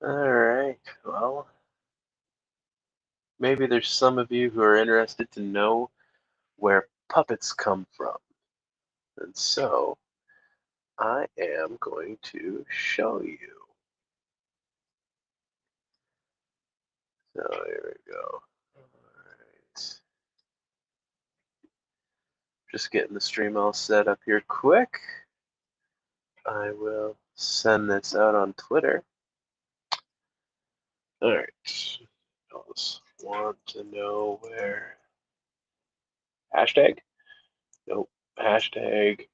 All right. Well, maybe there's some of you who are interested to know where puppets come from. And so I am going to show you. So here we go. All right. Just getting the stream all set up here quick. I will send this out on Twitter. All right. Else want to know where hashtag? Nope. Hashtag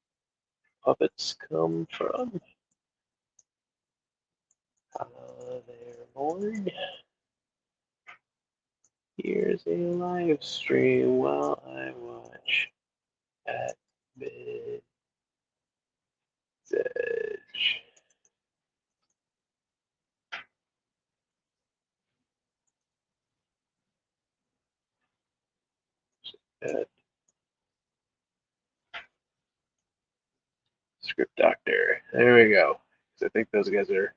puppets come from. They're born. Here's a live stream while I watch at Mid's Edge. At Script Doctor. There we go. So I think those guys are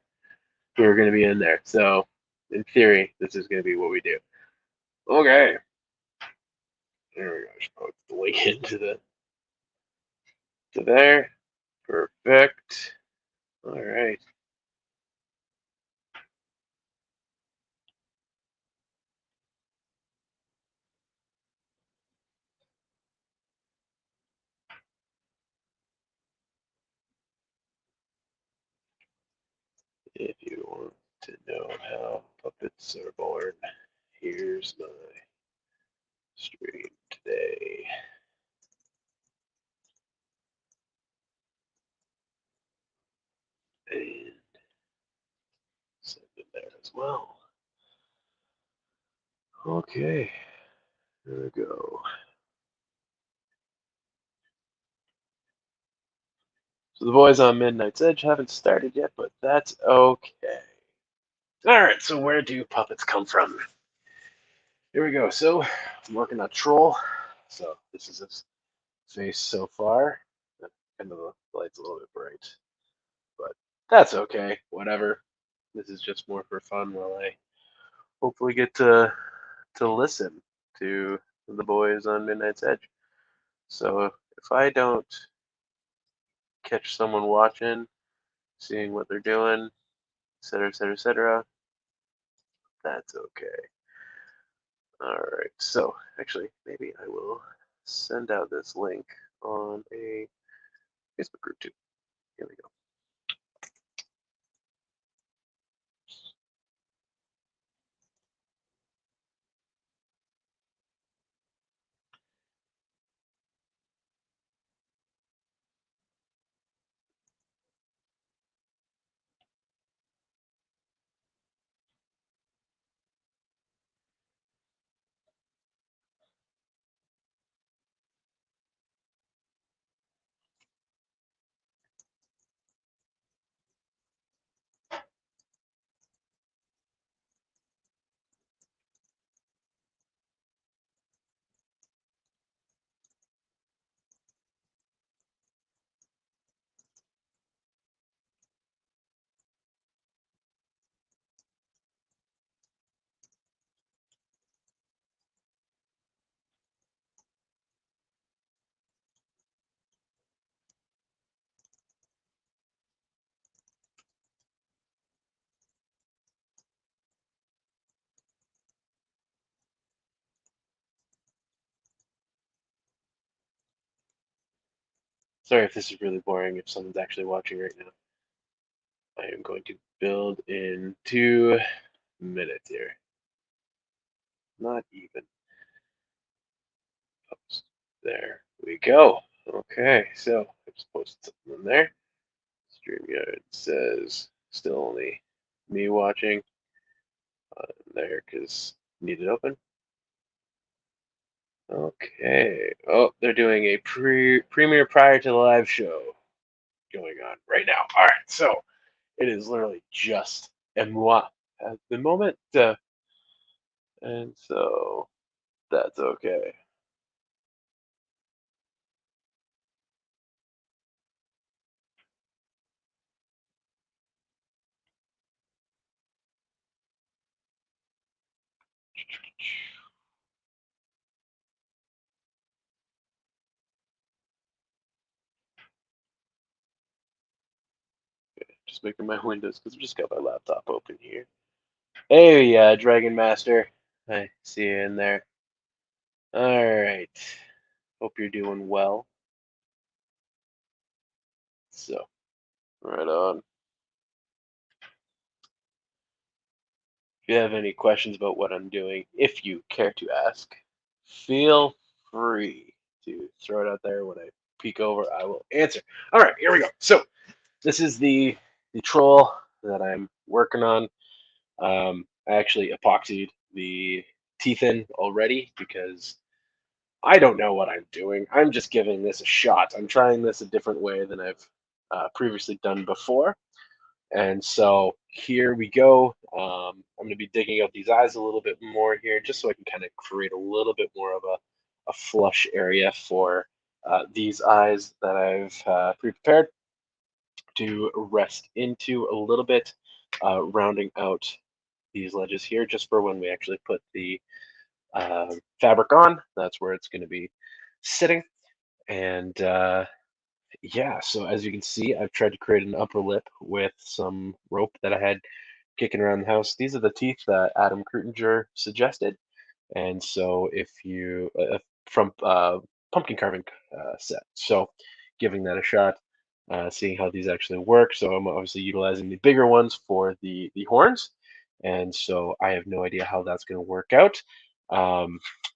who are going to be in there. So in theory, this is going to be what we do. Okay. There we go. Just put the link into the to there. Perfect. All right. If you want to know how puppets are born, here's my stream today. And send it there as well. Okay, there we go. So the boys on Midnight's Edge haven't started yet, but that's okay. All right, so where do puppets come from? Here we go. So I'm working on Troll. So this is his face so far. Kind of the light's a little bit bright, but that's okay. Whatever. This is just more for fun while I hopefully get to listen to the boys on Midnight's Edge. So if I don't catch someone watching, seeing what they're doing, etc., etc., etc., that's okay. All right. So actually, maybe I will send out this link on a Facebook group too. Here we go. Sorry if this is really boring. If someone's actually watching right now, I am going to build in 2 minutes here. Not even. Post. There we go. Okay, so I just posted something in there. StreamYard says still only me watching there because need it open. Okay. Oh, they're doing a premiere prior to the live show going on right now. All right, so it is literally just moi at the moment, and so that's okay. Just making my windows because I just got my laptop open here. Hey, Dragon Master. I see you in there. All right. Hope you're doing well. So, right on. If you have any questions about what I'm doing, if you care to ask, feel free to throw it out there. When I peek over, I will answer. All right, here we go. So, this is the troll that I'm working on. I actually epoxied the teeth in already because I don't know what I'm doing. I'm just giving this a shot. I'm trying this a different way than I've previously done before. And so here we go. I'm going to be digging out these eyes a little bit more here just so I can kind of create a little bit more of a flush area for these eyes that I've pre-prepared to rest into a little bit, rounding out these ledges here just for when we actually put the fabric on. That's where it's going to be sitting. And yeah, so as you can see, I've tried to create an upper lip with some rope that I had kicking around the house. These are the teeth that Adam Krutinger suggested. And so if you, from pumpkin carving set, so giving that a shot, seeing how these actually work. So I'm obviously utilizing the bigger ones for the horns. And so I have no idea how that's going to work out.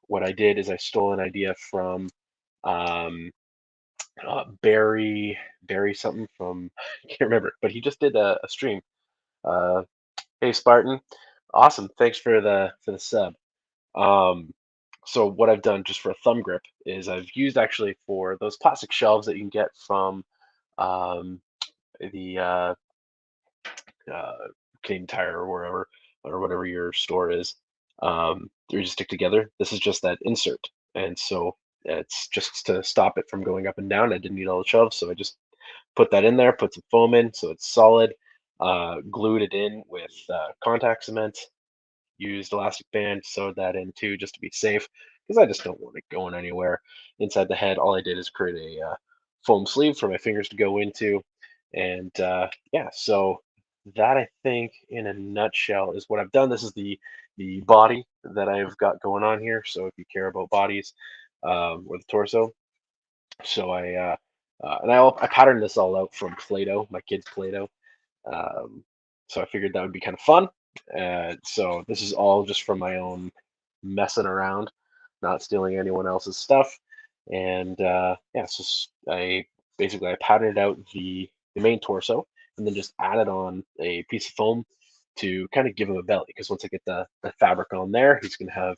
What I did is I stole an idea from um, Barry something from I can't remember, but he just did a stream. Uh, hey Spartan, awesome! Thanks for the sub. Um, so what I've done just for a thumb grip is I've used actually for those plastic shelves that you can get from um, the uh, Canadian Tire or wherever or whatever your store is. They just stick together. This is just that insert, and so it's just to stop it from going up and down. I didn't need all the shelves, so I just put that in there, put some foam in so it's solid, glued it in with contact cement, used elastic band, sewed that in too just to be safe because I just don't want it going anywhere inside the head. All I did is create a foam sleeve for my fingers to go into. And yeah, so that I think in a nutshell is what I've done. This is the body that I've got going on here. So if you care about bodies or the torso, so I patterned this all out from Play-Doh, my kids' Play-Doh. Um, so I figured that would be kind of fun. So this is all just from my own messing around, not stealing anyone else's stuff. And yeah, so I patterned out the main torso and then just added on a piece of foam to kind of give him a belly. Because once I get the fabric on there, he's going to have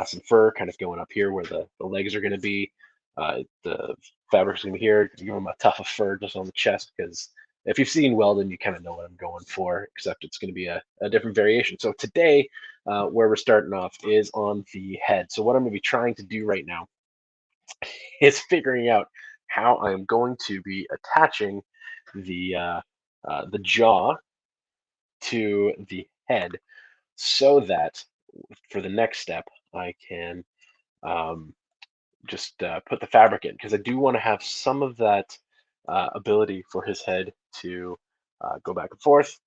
some fur kind of going up here where the legs are going to be. The fabric's going to be here, give him a tuft of fur just on the chest because if you've seen Weldon, you kind of know what I'm going for, except it's going to be a different variation. So today, where we're starting off is on the head. So what I'm going to be trying to do right now is figuring out how I'm going to be attaching the jaw to the head so that for the next step, I can um, just put the fabric in because I do want to have some of that ability for his head to go back and forth.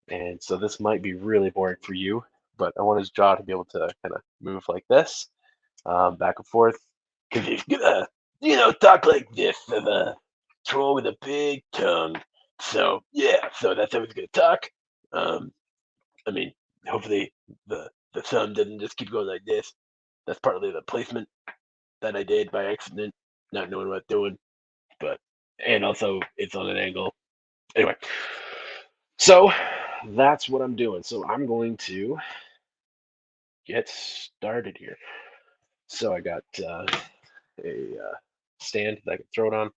And so this might be really boring for you, but I want his jaw to be able to kind of move like this, back and forth. Because he's gonna, talk like this of a troll with a big tongue. So yeah, so that's how he's gonna talk. Um, I mean, hopefully the thumb doesn't just keep going like this. That's partly the placement that I did by accident, not knowing what I'm doing. But and also it's on an angle. Anyway, so that's what I'm doing. So I'm going to get started here. So I got a stand that I can throw it on.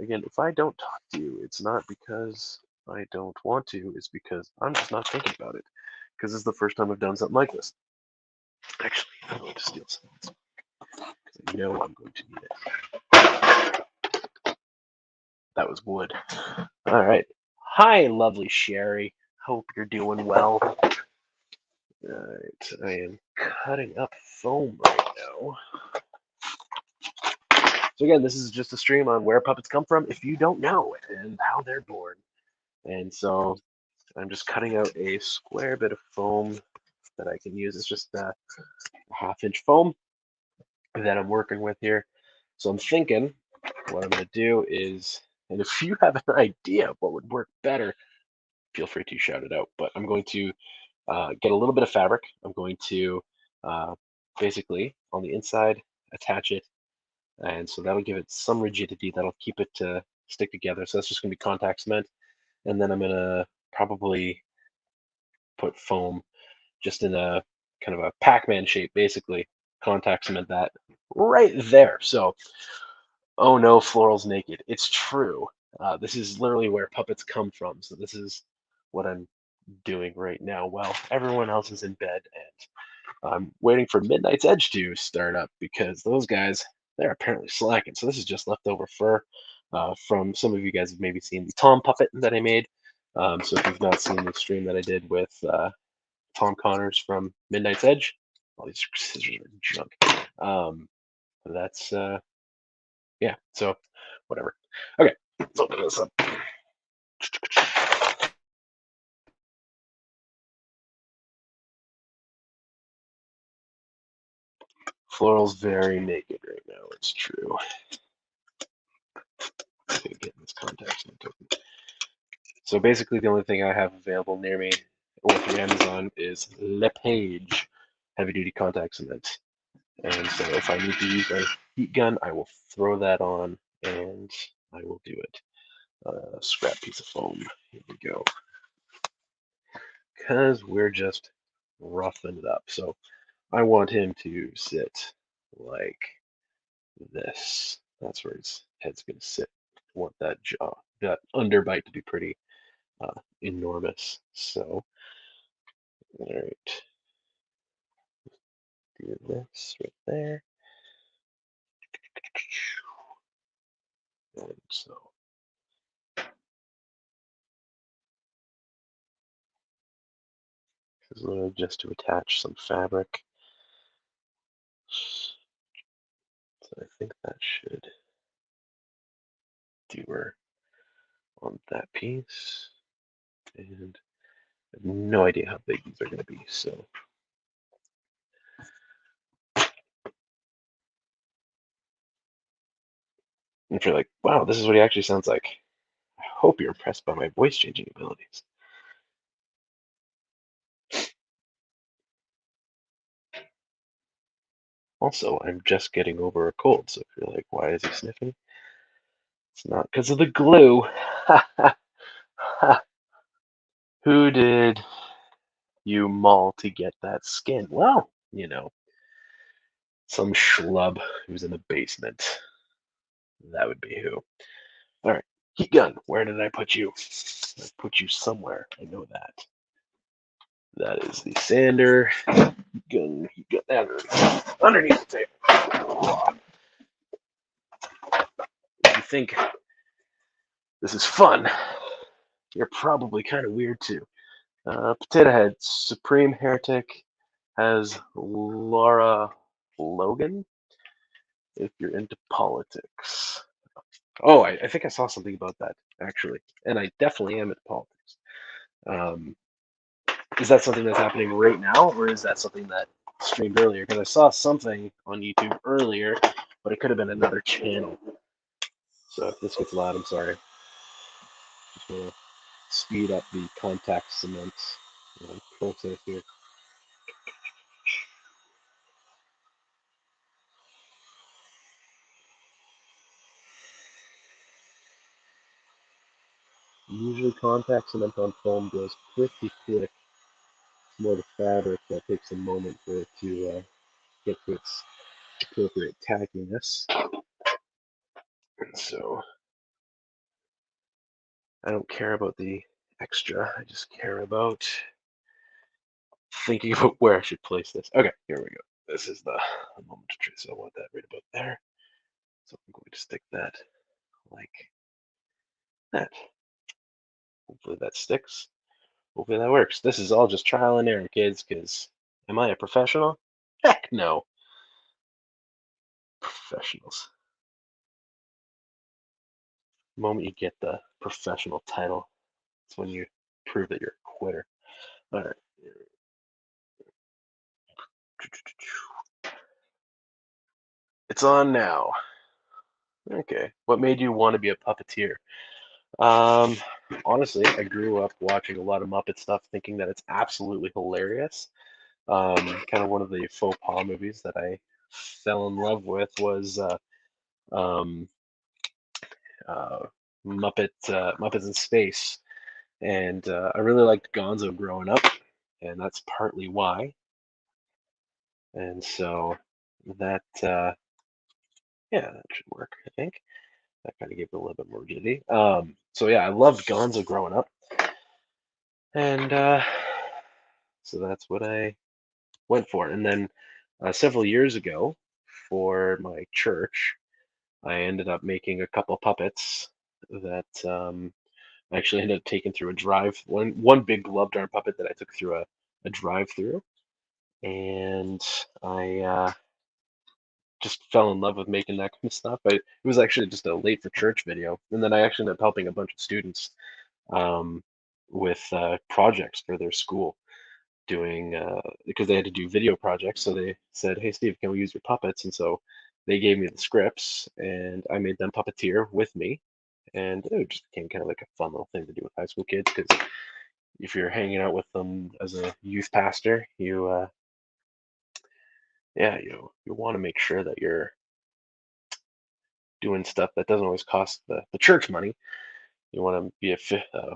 Again, if I don't talk to you, it's not because I don't want to, it's because I'm just not thinking about it. Because this is the first time I've done something like this. Actually, I'm going to steal some. I know I'm going to need it. That was wood. All right. Hi, lovely Sherry. Hope you're doing well. Alright, I am cutting up foam right now. So again, this is just a stream on where puppets come from if you don't know and how they're born. And so I'm just cutting out a square bit of foam that I can use. It's just a half-inch foam that I'm working with here. So I'm thinking what I'm going to do is, and if you have an idea of what would work better, feel free to shout it out. But I'm going to get a little bit of fabric. I'm going to basically on the inside attach it, and so that'll give it some rigidity. That'll keep it to stick together. So that's just going to be contact cement, and then I'm going to probably put foam just in a kind of a Pac-Man shape, basically contact cement that right there. So, oh no, Floral's naked. It's true. This is literally where puppets come from. So this is what I'm doing right now while everyone else is in bed, and I'm waiting for Midnight's Edge to start up because those guys, they're apparently slacking. So this is just leftover fur from some of you guys have maybe seen the Tom puppet that I made. So if you've not seen the stream that I did with Tom Connors from Midnight's Edge, all these scissors are junk. That's yeah. So whatever. Okay, let's open this up. Floral's very naked right now. It's true. Okay, getting this contact cement open. So basically, the only thing I have available near me or through Amazon is Lepage heavy-duty contact cement. And so if I need to use a heat gun, I will throw that on and I will do it. Scrap piece of foam. Here we go. Because we're just roughing it up. So I want him to sit like this. That's where his head's going to sit. I want that jaw, that underbite to be pretty enormous. So, all right, do this right there. And so, this is literally just to attach some fabric. So I think that should do her on that piece. And I have no idea how big these are going to be. So, if you're like, wow, this is what he actually sounds like, I hope you're impressed by my voice changing abilities. Also, I'm just getting over a cold, so if you're like, why is he sniffing? It's not because of the glue. Who did you maul to get that skin? Well, some schlub who's in the basement. That would be who. All right, heat gun. Where did I put you? I put you somewhere. I know that. That is the sander. Gun. Heat gun. Underneath the table. If you think this is fun, you're probably kind of weird too. Potato Head, Supreme Heretic has Laura Logan. If you're into politics. Oh, I think I saw something about that actually, and I definitely am into politics. Um, is that something that's happening right now, or is that something that streamed earlier? Because I saw something on YouTube earlier, but it could have been another channel. So if this gets loud, I'm sorry. Just want to speed up the contact cement process here. Usually contact cement on foam goes pretty quick. It's more the fabric that takes a moment for it to get to its appropriate tackiness. And so I don't care about the extra. I just care about thinking about where I should place this. Okay, here we go. This is the moment of truth. So I want that right about there. So I'm going to stick that like that. Hopefully that sticks. Hopefully that works. This is all just trial and error, kids, because Am I a professional? Heck no. Professionals. The moment you get the professional title, it's when you prove that you're a quitter. All right. It's on now. Okay. What made you want to be a puppeteer? Um, Honestly, I grew up watching a lot of Muppet stuff, thinking that it's absolutely hilarious. Kind of one of the faux pas movies that I fell in love with was um, uh, Muppets in Space, and I really liked Gonzo growing up, and that's partly why. And so that yeah, that should work, I think. That kind of gave it a little bit more rigidity. So yeah, I loved Gonzo growing up, and so that's what I went for. And then several years ago, for my church, I ended up making a couple puppets that I actually ended up taking through a drive. One big glove darn puppet that I took through a drive through, and I just fell in love with making that kind of stuff. It was actually just a late for church video, and then I actually ended up helping a bunch of students um, with projects for their school, doing because they had to do video projects. So they said, "Hey, Steve, can we use your puppets?" And so they gave me the scripts, and I made them puppeteer with me, and it just became kind of like a fun little thing to do with high school kids. Because if you're hanging out with them as a youth pastor, you yeah, you want to make sure that you're doing stuff that doesn't always cost the church money. You want to be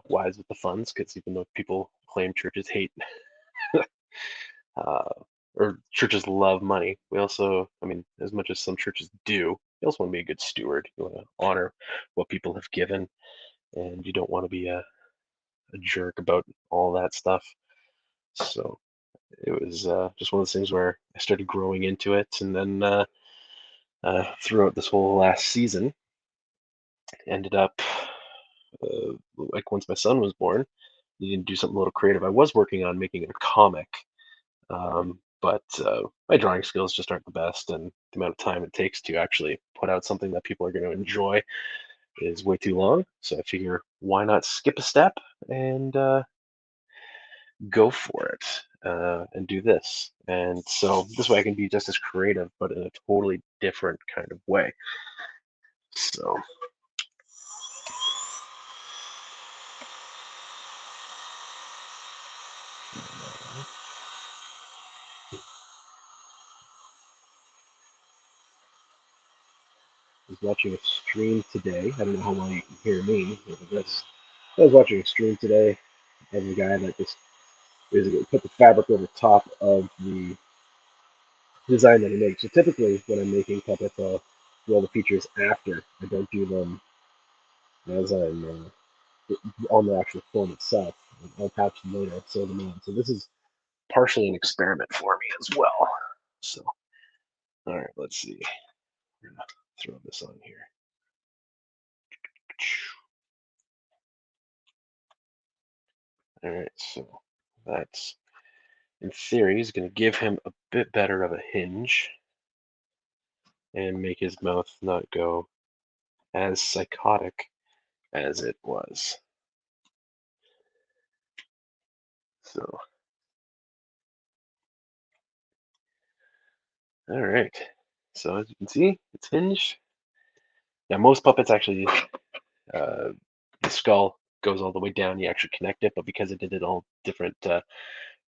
wise with the funds, because even though people claim churches hate uh, or churches love money, we also, I mean, as much as some churches do, you also want to be a good steward. You want to honor what people have given, and you don't want to be a jerk about all that stuff. So it was just one of those things where I started growing into it, and then throughout this whole last season, ended up like once my son was born, you can do something a little creative. I was working on making a comic, but my drawing skills just aren't the best, and the amount of time it takes to actually put out something that people are going to enjoy is way too long. So I figure, why not skip a step and go for it and do this? And so this way I can be just as creative, but in a totally different kind of way. So I was watching a stream today. I don't know how well you can hear me with this. I was watching a stream today of a guy that just basically put the fabric over top of the design that he makes. So typically, when I'm making puppets, I'll do all the features after. I don't do them as I'm on the actual form itself. I'll patch them later, sew them on. So this is partially an experiment for me as well. So, all right, let's see. We're gonna throw this on here. All right, so that's in theory is going to give him a bit better of a hinge and make his mouth not go as psychotic as it was. So, all right. So as you can see, it's hinged. Now most puppets actually, the skull goes all the way down. You actually connect it, but because I did it all different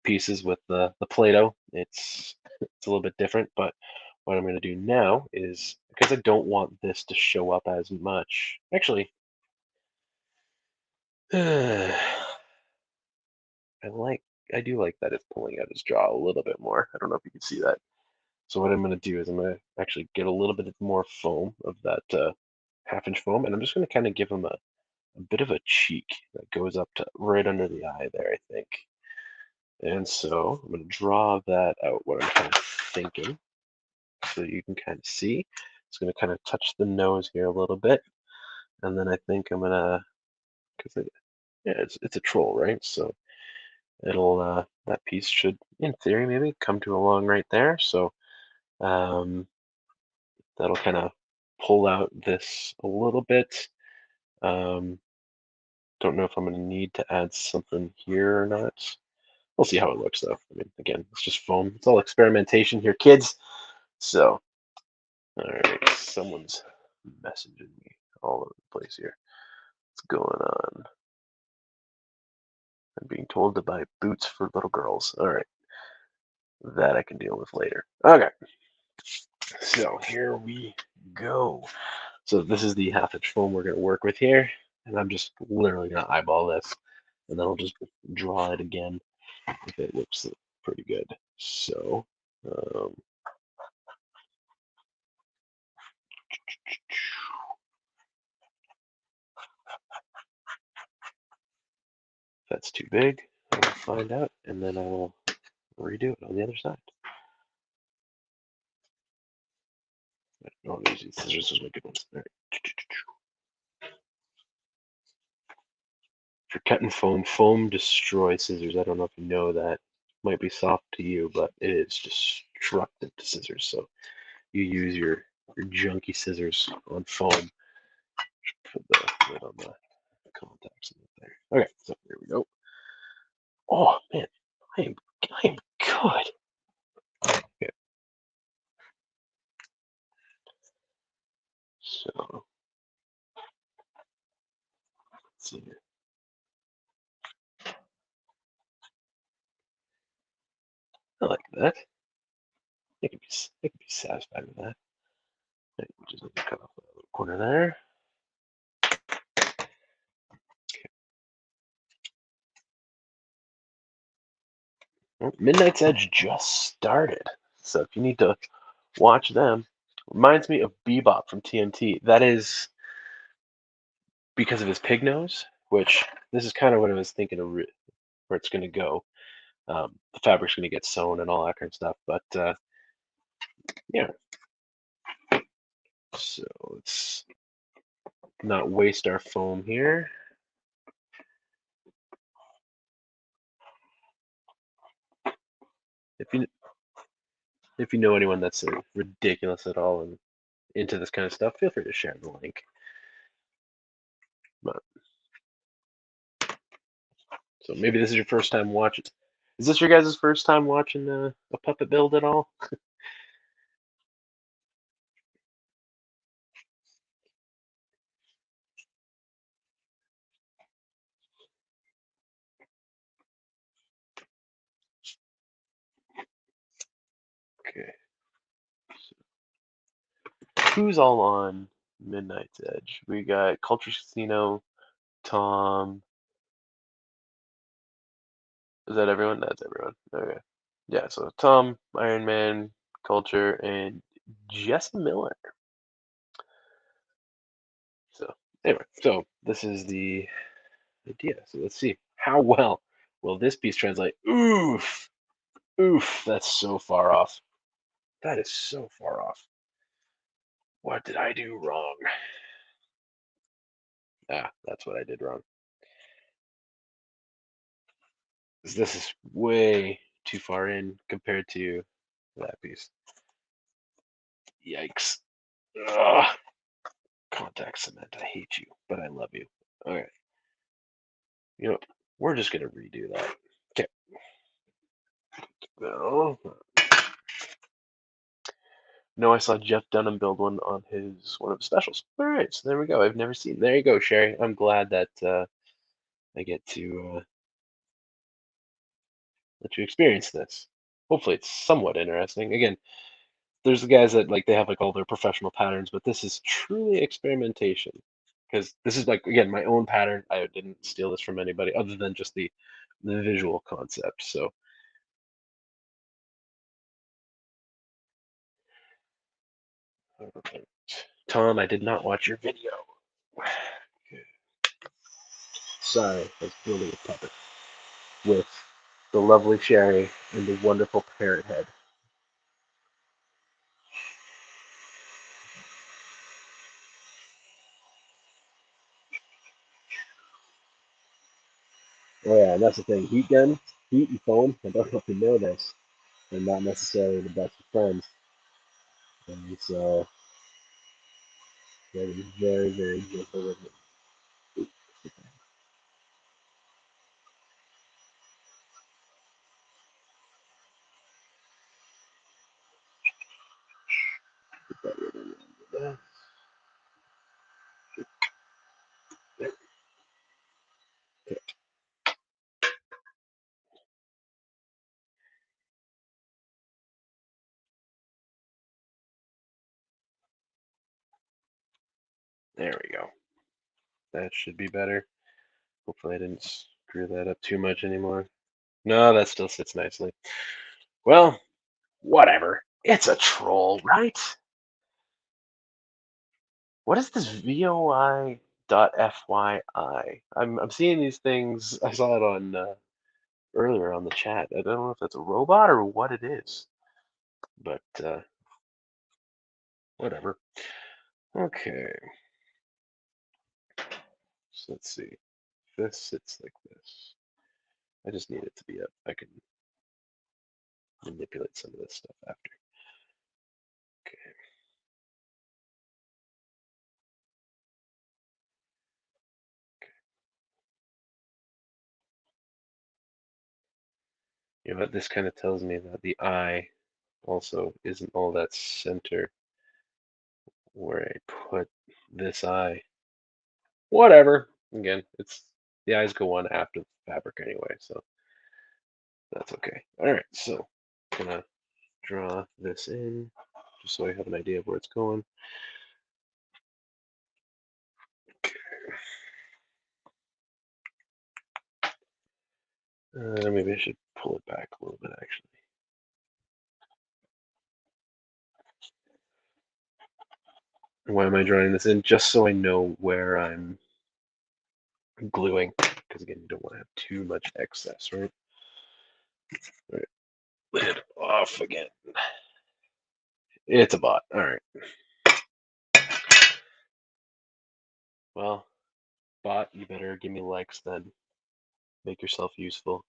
pieces with the Play-Doh, it's a little bit different. But what I'm going to do now is, because I don't want this to show up as much. Actually, I like I do like that it's pulling out his jaw a little bit more. I don't know if you can see that. So what I'm going to do is I'm going to actually get a little bit more foam of that half-inch foam, and I'm just going to kind of give him a bit of a cheek that goes up to right under the eye there, I think. And so I'm going to draw that out, what I'm kind of thinking, so you can kind of see. It's going to kind of touch the nose here a little bit, and then I think I'm going to, because yeah, it's a troll, right? So it'll that piece should, in theory, maybe come to a long right there. So um, that'll kind of pull out this a little bit. Um, don't know if I'm going to need to add something here or not. We'll see how it looks, though. I mean, again, it's just foam. It's all experimentation here, kids. So, all right, someone's messaging me all over the place here. What's going on? I'm being told to buy boots for little girls. All right, that I can deal with later. Okay, so here we go. So this is the half-inch foam we're going to work with here, and I'm just literally going to eyeball this, and then I'll just draw it again if it looks pretty good. So, um, if that's too big, I will find out, and then I will redo it on the other side. Oh, these scissors are my good ones. All right. If you're cutting foam, foam destroys scissors. I don't know if you know that. Might be soft to you, but it is destructive to scissors. So you use your junky scissors on foam. Put the lid on the contacts in there. Okay, so here we go. Oh man, I am good. Okay, so let's see here. I like that. I can be satisfied with that. Okay, just need to cut off that little corner there. Well, Midnight's Edge just started, so if you need to watch them, reminds me of Bebop from TMT. That is because of his pig nose, which this is kind of what I was thinking of where it's going to go. The fabric's going to get sewn and all that kind of stuff, but yeah. So let's not waste our foam here. If you know anyone that's ridiculous at all and into this kind of stuff, feel free to share the link. But so maybe this is your first time watching. Is this your guys' first time watching a puppet build at all? Okay. Who's all on Midnight's Edge? We got Culture Casino, Tom. Is that everyone? That's everyone. Okay. Yeah, so Tom, Iron Man, Culture, and Jess Miller. So anyway, so this is the idea. So let's see how well will this piece translate. Oof, oof, that's so far off. That is so far off. What did I do wrong? Ah, that's what I did wrong. This is way too far in compared to that piece. Yikes. Ugh. Contact cement. I hate you, but I love you. Okay. You know, we're just gonna redo that. Okay. No. No, I saw Jeff Dunham build one on his one of his specials. All right, so there we go. I've never seen. There you go, Sherry. I'm glad that I get to let you experience this. Hopefully, it's somewhat interesting. Again, there's the guys that like they have like all their professional patterns, but this is truly experimentation because this is like again my own pattern. I didn't steal this from anybody other than just the visual concept. So Tom, I did not watch your video. Sorry, I was building a puppet with the lovely Sherry and the wonderful parrot head. Oh yeah, and that's the thing. Heat guns, heat and foam. I don't know if you know this. They're not necessarily the best of friends. And so they're very, very gentle with it. Put that right in there. There we go. That should be better. Hopefully I didn't screw that up too much anymore. No, that still sits nicely. Well, whatever. It's a troll, right? What is this VOI dot FYI? I'm seeing these things. I saw it on earlier on the chat. I don't know if that's a robot or what it is, but whatever. Okay, so let's see. This sits like this. I just need it to be up. I can manipulate some of this stuff after. Okay. You know what? This kind of tells me that the eye also isn't all that center where I put this eye. Whatever. Again, it's the eyes go on after the fabric anyway, so that's okay. All right, so I'm gonna draw this in just so I have an idea of where it's going. Maybe I should pull it back a little bit actually. Why am I drawing this in? Just so I know where I'm gluing, because again, you don't want to have too much excess, right? All right, lid off again. It's a bot. All right. Well, bot, you better give me likes then. Make yourself useful.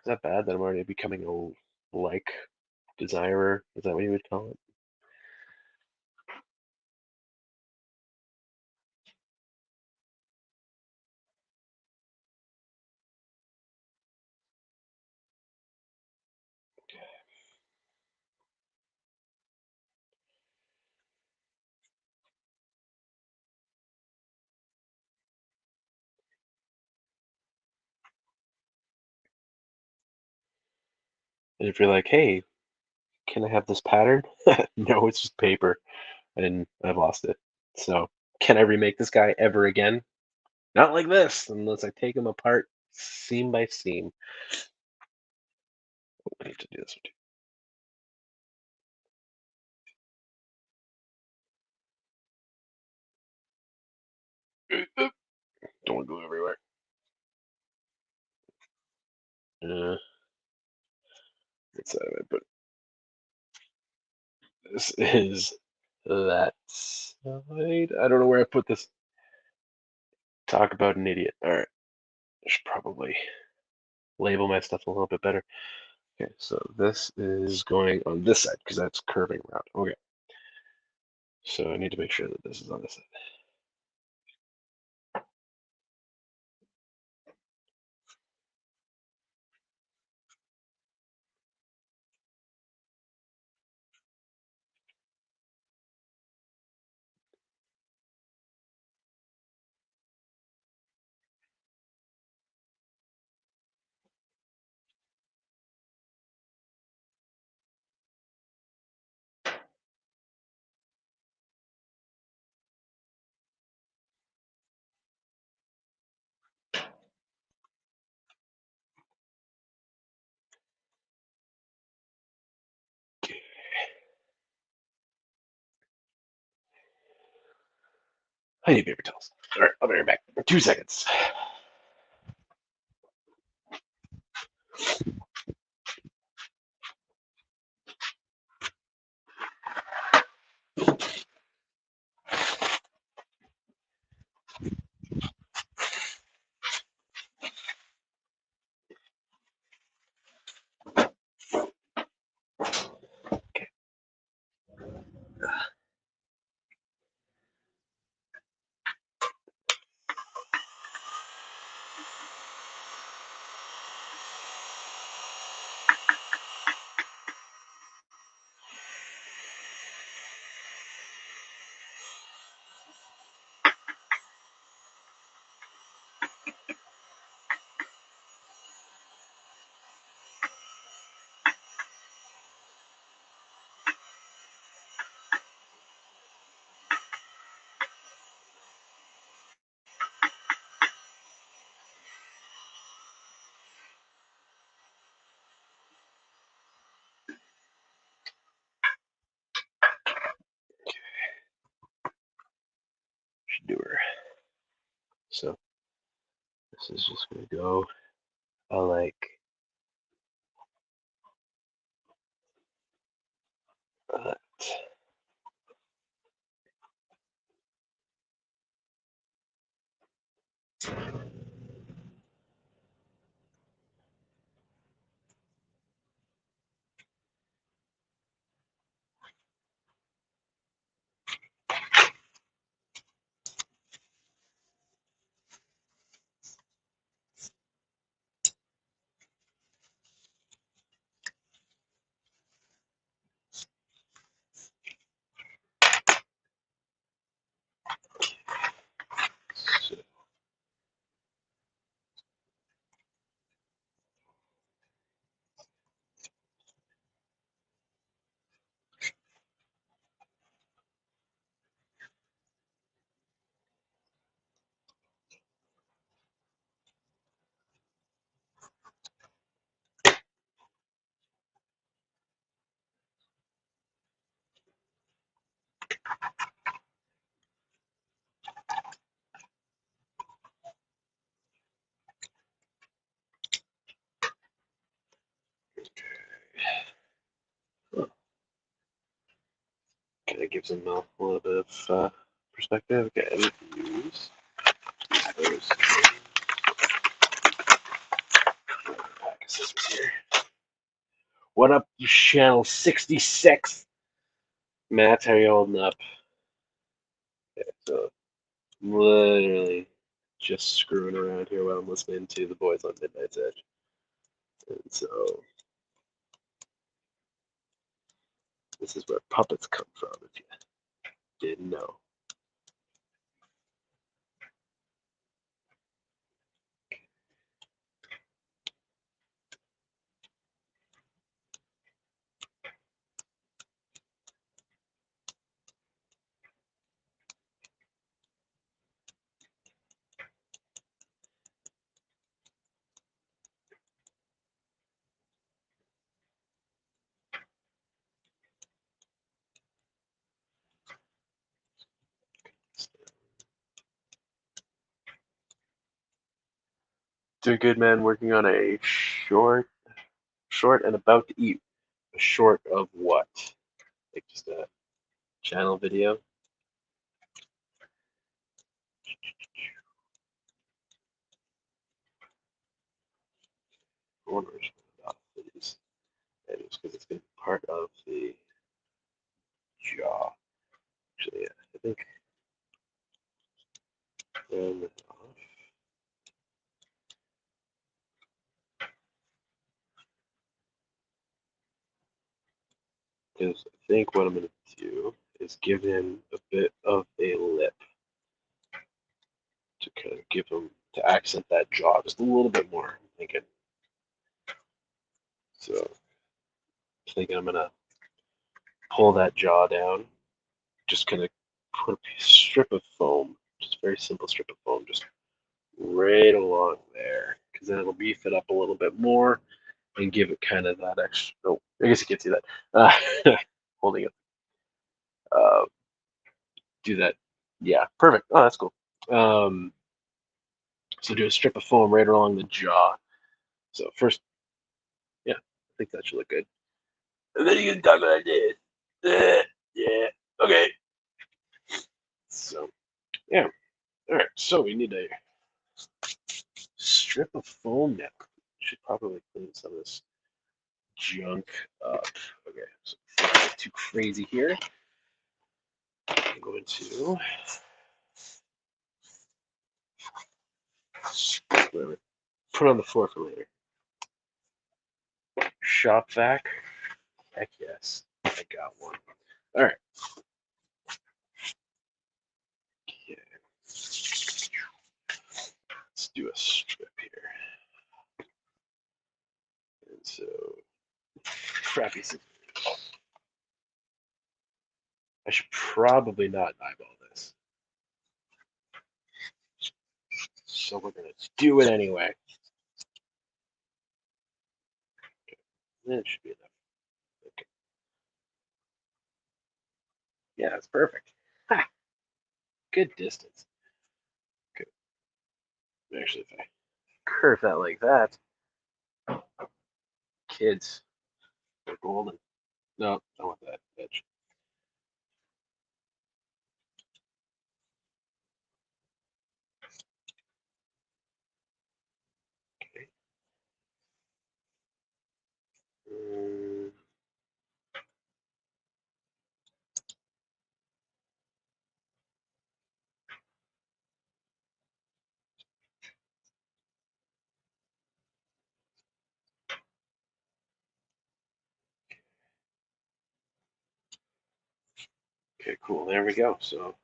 Is that bad that I'm already becoming a like desirer? Is that what you would call it? And if you're like, hey, can I have this pattern? No, it's just paper, and I've lost it. So, can I remake this guy ever again? Not like this, unless I take him apart seam by seam. Oh, I need to do this one too. Don't want to go everywhere. That side of it, but this is that side. I don't know where I put this. Talk about an idiot. All right, I should probably label my stuff a little bit better. Okay, so this is going on this side because that's curving around. Okay, so I need to make sure that this is on this side. I need paper towels. All right, I'll be right back. 2 seconds. This is just going to go like that. So, kind of gives them a little bit of perspective. Okay, I need to use those scissors here. What up, channel 66? Matt, how you holding up? Okay, so literally just screwing around here while I'm listening to the boys on Midnight's Edge. And so this is where puppets come from, if you didn't know. Doing good, man. Working on a short and about to eat. A short of what? Like just a channel video. I wonder which one it is. And it's because it's going to be part of the jaw. Actually, yeah, I think. Because I think what I'm going to do is give him a bit of a lip to kind of give him to accent that jaw just a little bit more. I'm thinking. So, I'm thinking I'm going to pull that jaw down, just kind of put a strip of foam, just a very simple strip of foam, just right along there, because then it'll beef it up a little bit more and give it kind of that extra. Oh, I guess you can't see that. Holding it. Uh, do that. Yeah, perfect. Oh, that's cool. So do a strip of foam right along the jaw. So first, yeah, I think that should look good. And then you can talk like this. Yeah, okay. So, yeah. All right, so we need a strip of foam now. Should probably clean some of this junk up. Okay, so before I get too crazy here, I'm going to put on the floor for later. Shop vac. Heck yes, I got one. All right. Okay. Let's do a strip here. And so, crappy scissors. I should probably not eyeball this. So we're going to do it anyway. Okay. That should be enough. Okay. Yeah, that's perfect. Ha! Good distance. Okay. Actually, if I curve that like that. Kids, they're golden. No, I want that edge. Okay. Mm, okay, cool. There we go. So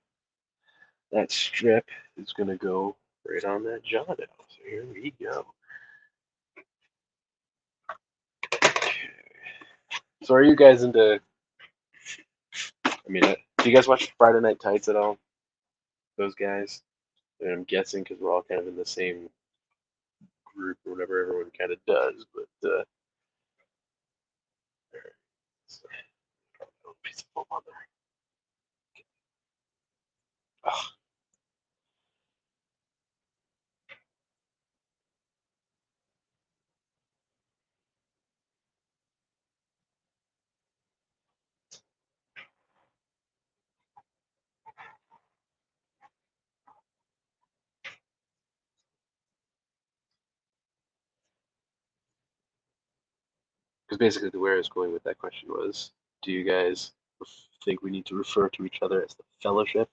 that strip is gonna go right on that jaw now. So here we go. Okay. So are you guys into? I mean, do you guys watch Friday Night Tights at all? Those guys? And I'm guessing because we're all kind of in the same group or whatever everyone kind of does. But so, piece of foam on there. Ugh. Because basically, where I was going with that question was, do you guys think we need to refer to each other as the Fellowship?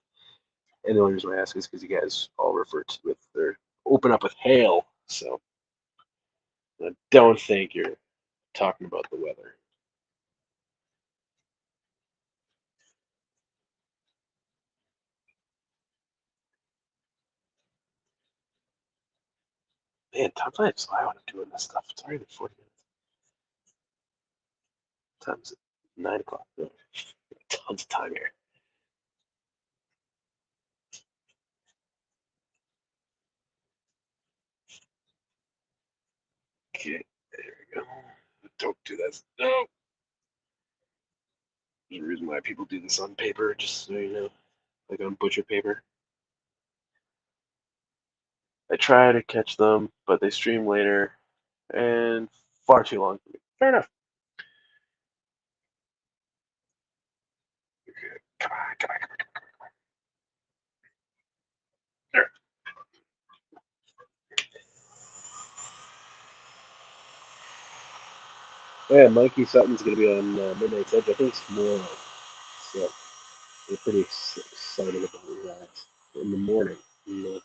And the only reason I ask is because you guys all refer to with their open up with hail. So I don't think you're talking about the weather. Man, time flies slow when I'm doing this stuff. It's already been 40 minutes. Time's at 9 o'clock. Oh, tons of time here. Okay, there we go. Don't do that. No. There's a reason why people do this on paper, just so you know, like on butcher paper. I try to catch them, but they stream later and far too long for me. Fair enough. Okay, come on, come on, come on. There. Yeah, Mikey Sutton's going to be on Midnight's Edge. I think it's tomorrow. So we're pretty excited about that in the morning, not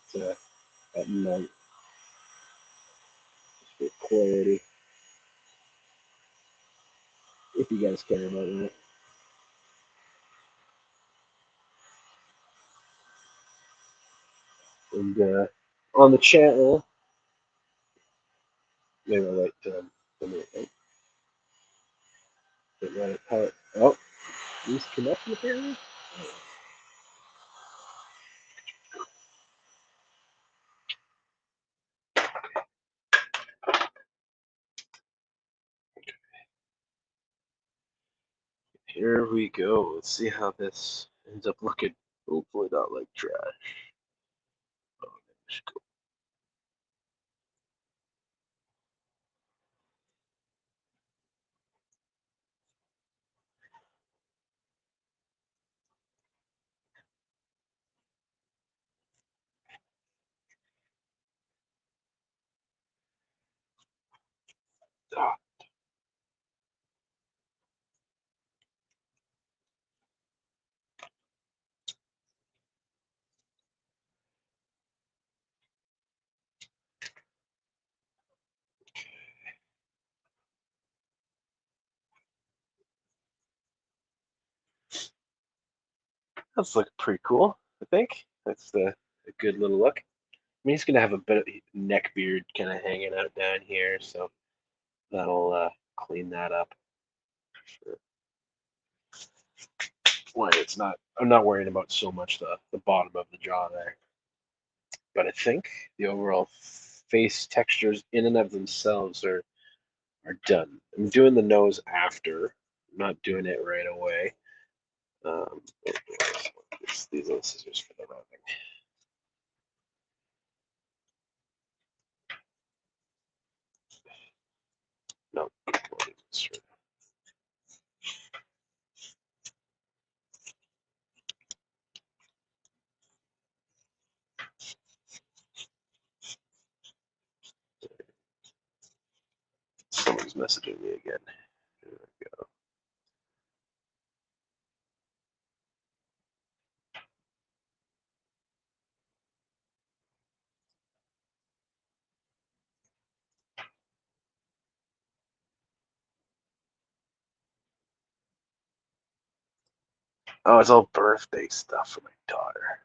at night for clarity, if you guys care about that. And on the channel, maybe I'll write let me write it how it, oh, these connected apparently? Here we go. Let's see how this ends up looking. Hopefully not like trash. Oh, ah, that's looking pretty cool, I think. That's a good little look. I mean, he's going to have a bit of neck beard kind of hanging out down here, so that'll clean that up. Sure. Why it's not, I'm not worrying about so much the bottom of the jaw there. But I think the overall face textures in and of themselves are done. I'm doing the nose after, I'm not doing it right away. These little scissors for the rounding. No. Someone's messaging me again. There we go. Oh, it's all birthday stuff for my daughter.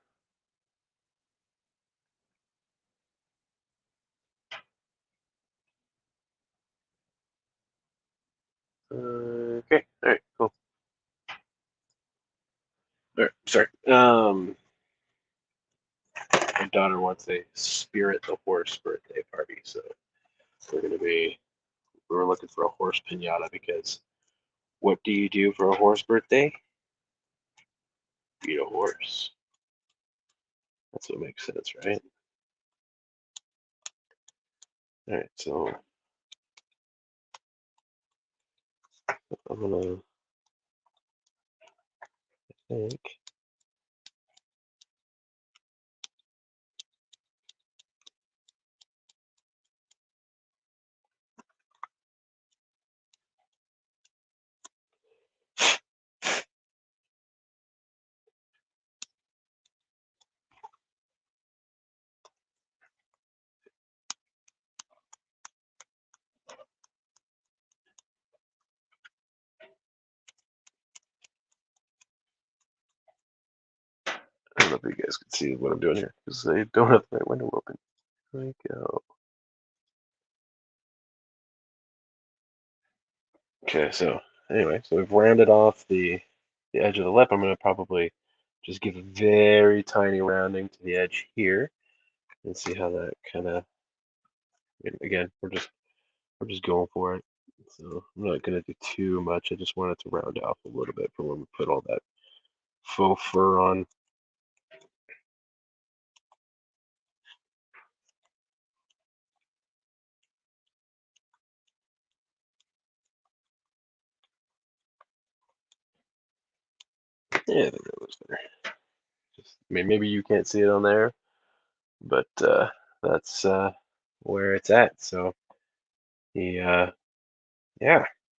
Okay. All right. Cool. All right. Sorry. My daughter wants a Spirit the Horse birthday party, so we're looking for a horse pinata because what do you do for a horse birthday? Feed a horse. That's what makes sense, right? All right. So I'm gonna think. I don't know if you guys can see what I'm doing here because I don't have my window open. There we go. Okay, so anyway, so we've rounded off the edge of the lip. I'm going to probably just give a very tiny rounding to the edge here and see how that kind of, again, we're just going for it. So I'm not going to do too much. I just wanted to round off a little bit for when we put all that faux fur on. Yeah, I think that looks better. Just, I mean, maybe you can't see it on there, but that's where it's at. So he, yeah,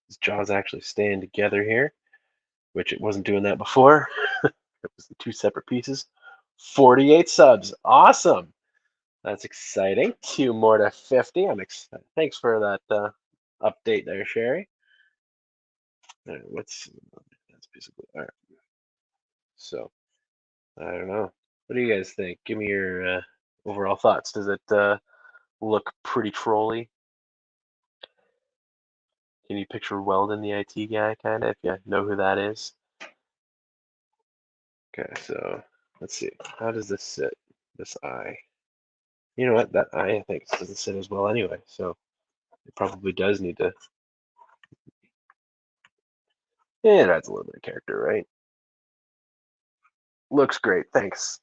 his jaw's actually staying together here, which it wasn't doing that before. It was the two separate pieces. 48 subs. Awesome. That's exciting. Two more to 50. I'm excited. Thanks for that update there, Sherry. All right, that's basically all right. So I don't know. What do you guys think? Give me your overall thoughts. Does it look pretty trolly? Can you picture Weldon the IT guy, kind of, if you know who that is? Okay, so let's see. How does this sit? This eye. You know what? That eye, I think, doesn't sit as well anyway. So it probably does need to. Yeah, it adds a little bit of character, right? Looks great. Thanks.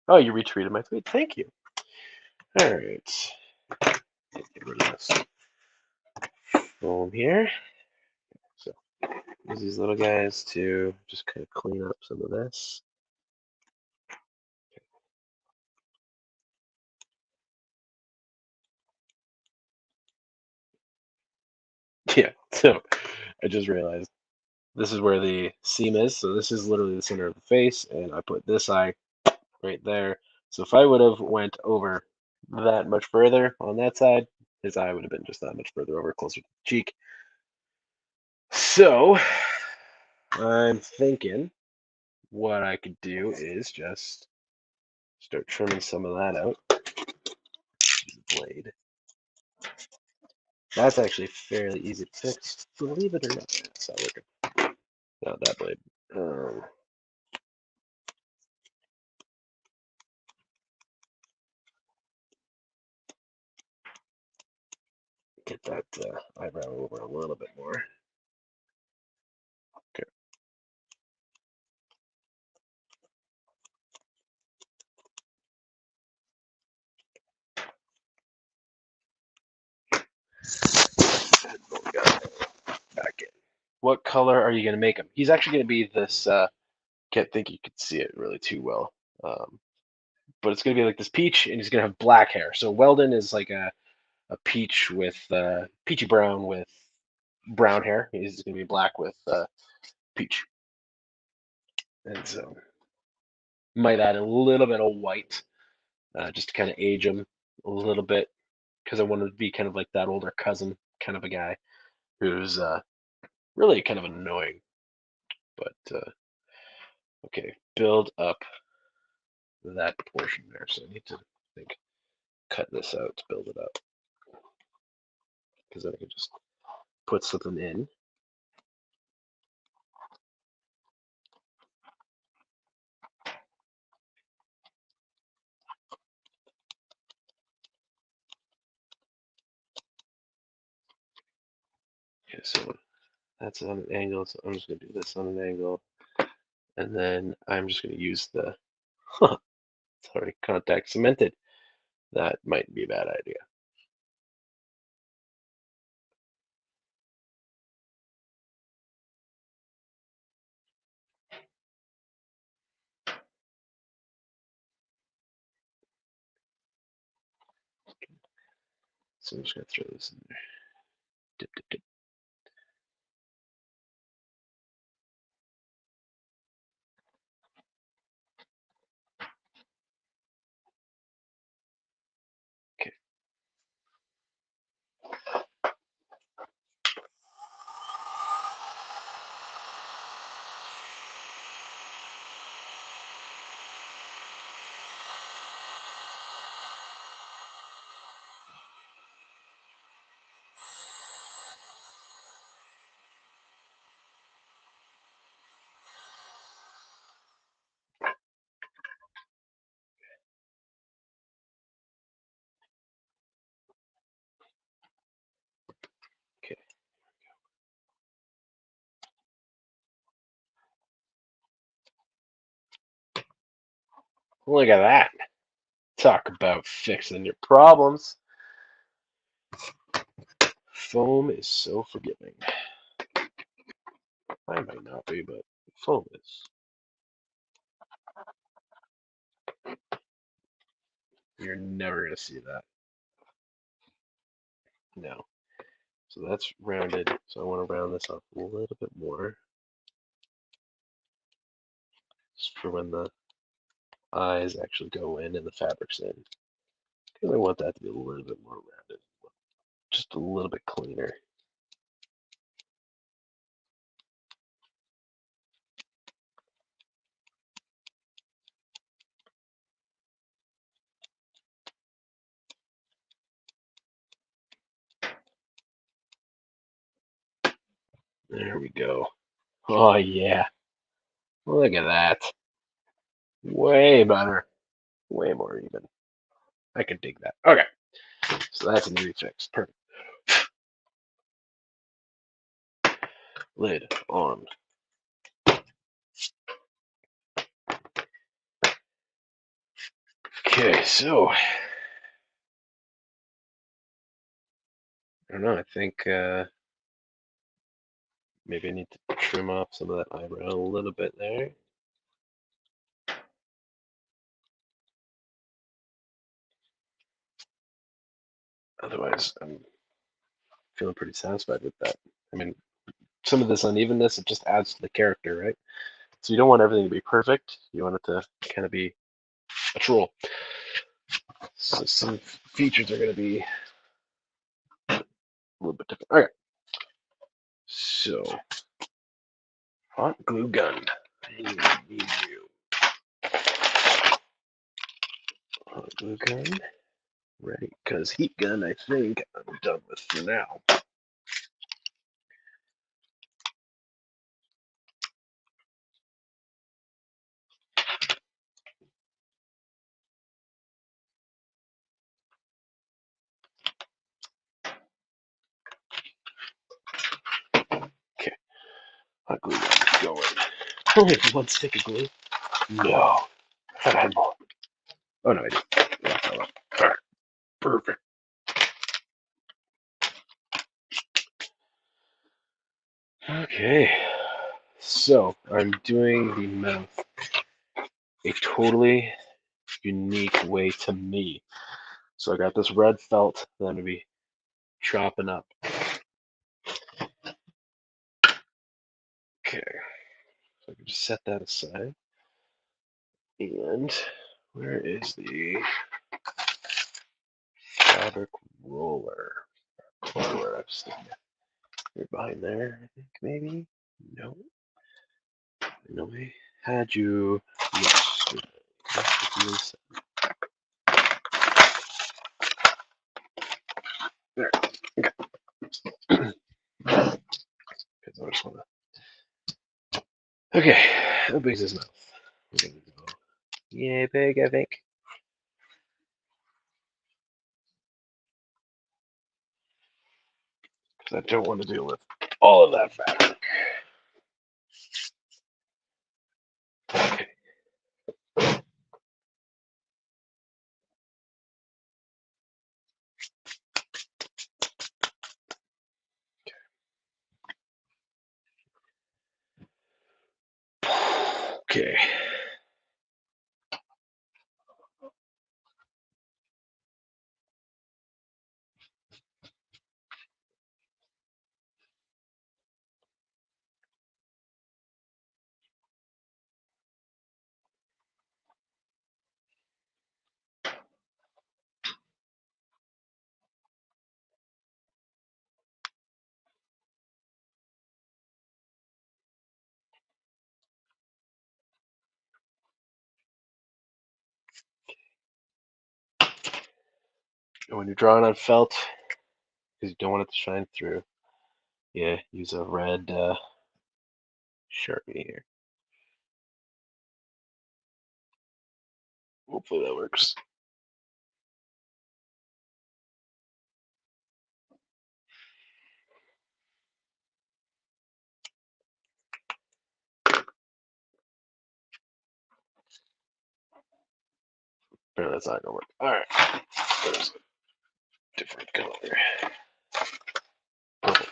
Oh, you retweeted my tweet. Thank you. All right. Get rid of this foam here. So use these little guys to just kind of clean up some of this. Yeah. So I just realized this is where the seam is. So this is literally the center of the face, and I put this eye right there. So if I would have went over that much further on that side, his eye would have been just that much further over, closer to the cheek. So I'm thinking what I could do is just start trimming some of that out. Blade. That's actually fairly easy to fix, believe it or not. It's not working. Not that blade. Get that eyebrow over a little bit more. Okay. what color are you going to make him? He's actually going to be this. Can't think you could see it really too well, but it's going to be like this peach, and he's going to have black hair. So Weldon is like a peach with peachy brown with brown hair. He's going to be black with peach, and so might add a little bit of white just to kind of age him a little bit because I wanted to be kind of like that older cousin kind of a guy who's really kind of annoying. But okay, build up that portion there. So I need to think, cut this out to build it up because then I can just put something in. Okay, so that's on an angle, so I'm just going to do this on an angle. And then I'm just going to use the, it's already contact cemented. That might be a bad idea. So I'm just going to throw this in there. Dip, dip, dip. Okay. Okay. Look at that. Talk about fixing your problems. Foam is so forgiving. I might not be, but foam is. You're never going to see that. No. So that's rounded. So I want to round this up a little bit more. Just for when the eyes actually go in and the fabric's in. Because I want that to be a little bit more rounded. Just a little bit cleaner. There we go. Oh yeah. Look at that. Way better. Way more even. I can dig that. Okay. So that's an easy fix. Perfect. Lid on. Okay, so I don't know. I think maybe I need to trim off some of that eyebrow a little bit there. Otherwise, I'm feeling pretty satisfied with that. I mean, some of this unevenness, it just adds to the character, right? So you don't want everything to be perfect. You want it to kind of be a troll. So some features are going to be a little bit different. Okay. So, hot glue gun. I need you. Hot glue gun. Ready? Because heat gun, I think I'm done with for now. Okay. Hot glue gun going. Only one stick of glue? No. I thought I had more. Oh, no, I didn't. Yeah, I fell out. All right. Perfect. Okay, so I'm doing the mouth a totally unique way to me. So I got this red felt that I'm going to be chopping up. Okay, so I can just set that aside. And where is the fabric roller? Where I've seen it. You're behind there, I think, maybe? No. No, I had you yesterday. There. Okay. Because I just want to. Okay, how big is his mouth? We're gonna go. Yeah, big, I think. Because I don't want to deal with all of that fabric. Okay. Okay. And when you're drawing on felt, because you don't want it to shine through, yeah, use a red Sharpie here. Hopefully that works. Apparently that's not gonna work. All right, there's a different color. Purple.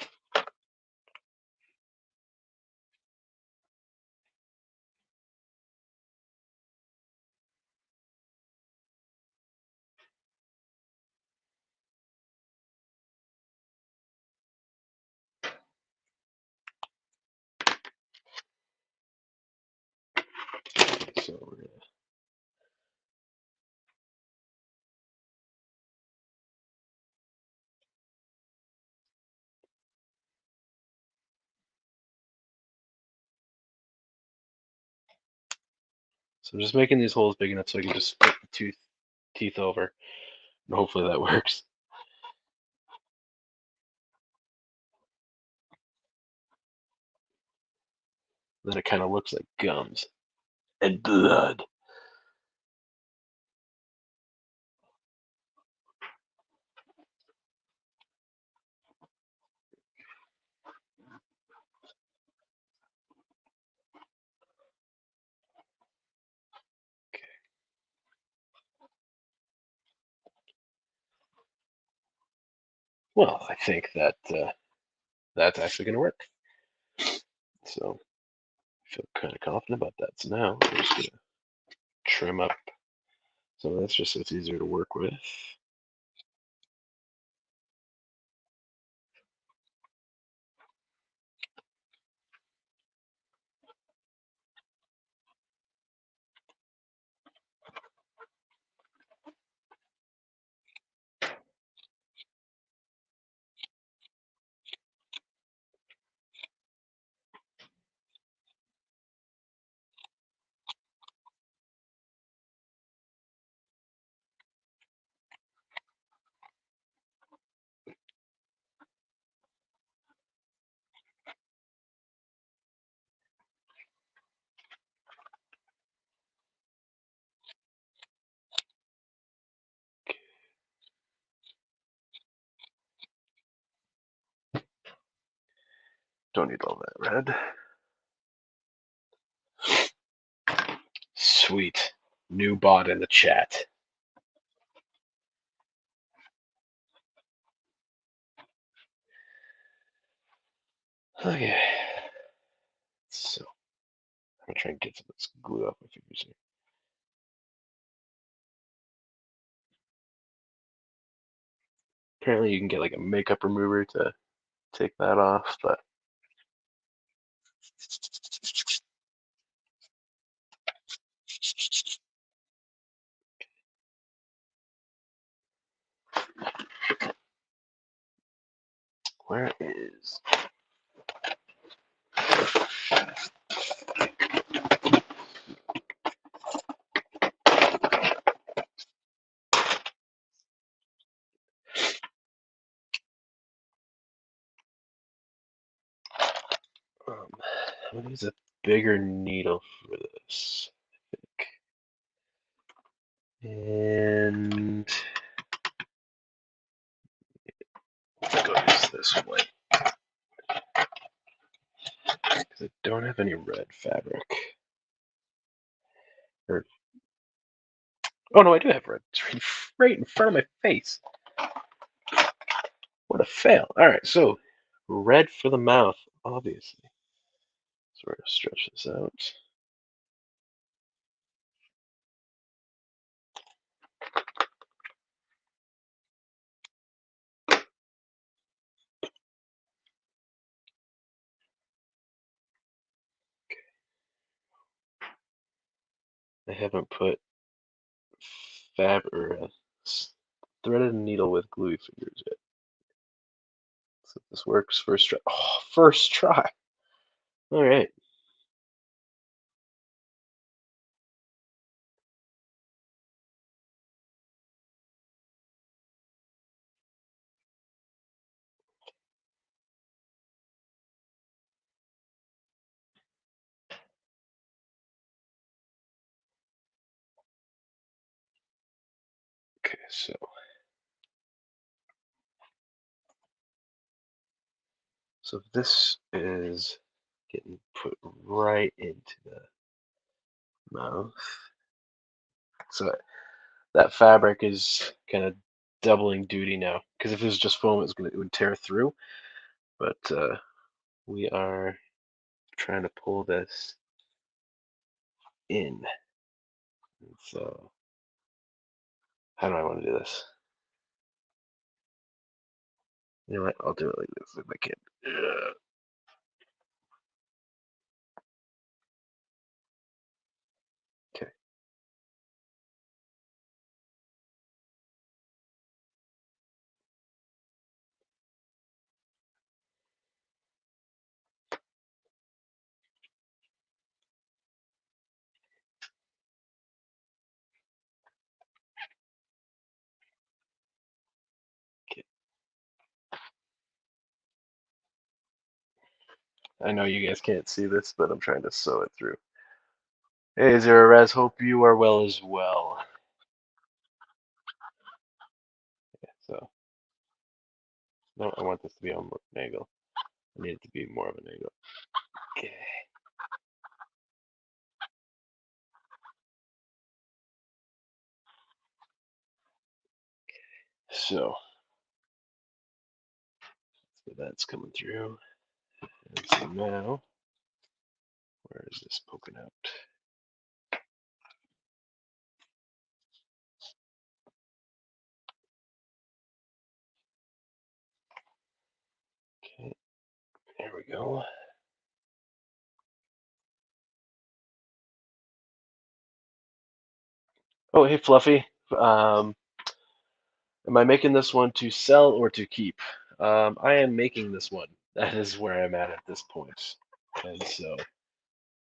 So we're gonna. So I'm just making these holes big enough so I can just flip the teeth over, and hopefully that works. Then it kind of looks like gums and blood. Well, I think that that's actually going to work. So I feel kind of confident about that. So now I'm just going to trim up some of this just so it's easier to work with. Don't need all that red. Sweet. New bot in the chat. Okay. I'm gonna try and get some of this glue off my fingers here. Apparently you can get like a makeup remover to take that off, but where is um, I'm gonna use a bigger needle for this, I think. And go use this one because I don't have any red fabric. Or oh no, I do have red. It's right in front of my face. What a fail. All right, so red for the mouth, obviously. So we're gonna stretch this out. I haven't put threaded needle with gluey fingers yet. So this works first try. Oh, first try. All right. Okay, so this is getting put right into the mouth. So that fabric is kind of doubling duty now. Because if it was just foam, it would tear through. But we are trying to pull this in. So how do I want to do this? You know what? I'll do it like this if I can. Okay. Okay. I know you guys can't see this, but I'm trying to sew it through. Hey, Zero Raz, hope you are well as well. Yeah, so, no, I want this to be on an angle. I need it to be more of an angle. Okay. So that's coming through. And so now, where is this poking out? Okay, there we go. Oh, hey, Fluffy. Um, am I making this one to sell or to keep? I am making this one. That is where I'm at this point. And so,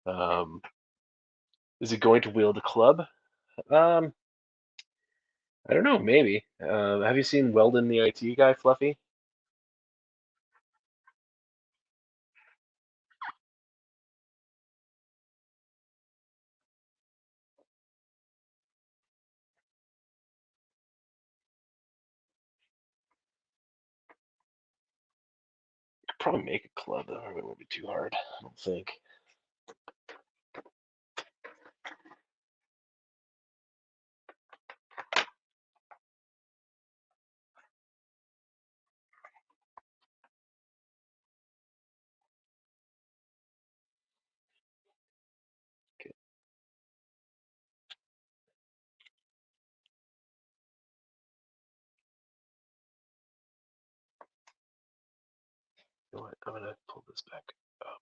um, is it going to wield a club? Um, I don't know, maybe. Have you seen Weldon the IT guy, Fluffy? Could probably make a club though. It won't be too hard, I don't think. I'm gonna pull this back up.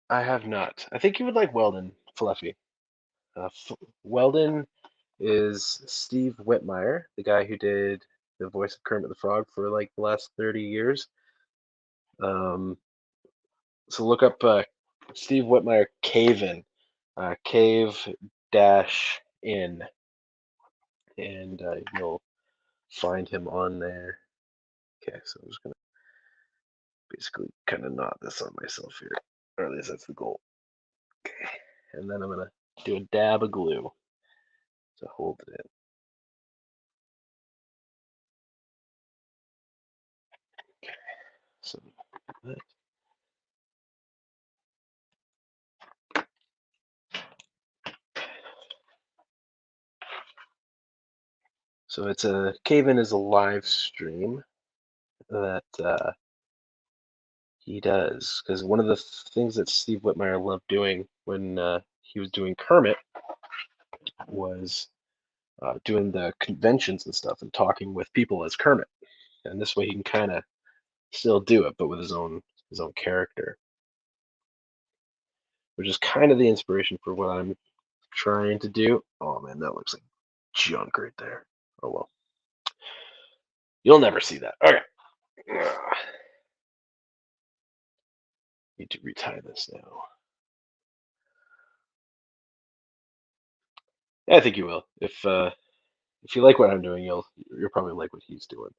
I have not. I think you would like Weldon, Fluffy. Weldon is Steve Whitmire, the guy who did the voice of Kermit the Frog for like the last 30 years. So look up Steve Whitmire Cave In, cave dash in, and you'll find him on there. Okay, so I'm just gonna basically kind of knot this on myself here, or at least that's the goal. Okay, and then I'm gonna do a dab of glue to hold it in. Okay, so that. So it's a Cave In is a live stream that he does, because one of the things that Steve Whitmire loved doing when he was doing Kermit was doing the conventions and stuff and talking with people as Kermit, and this way he can kind of still do it, but with his own character, which is kind of the inspiration for what I'm trying to do. Oh man, that looks like junk right there. Oh well, you'll never see that. Okay, need to retie this now. I think you will. If you like what I'm doing, you'll probably like what he's doing.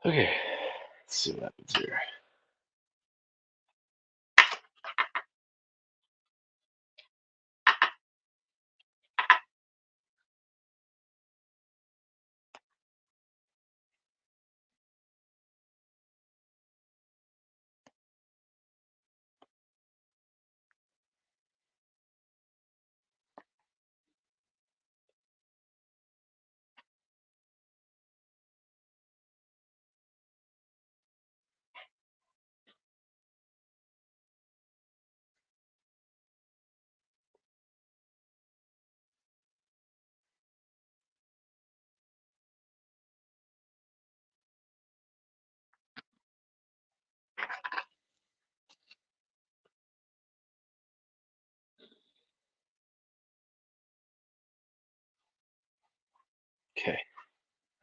Okay, let's see what happens here. Okay,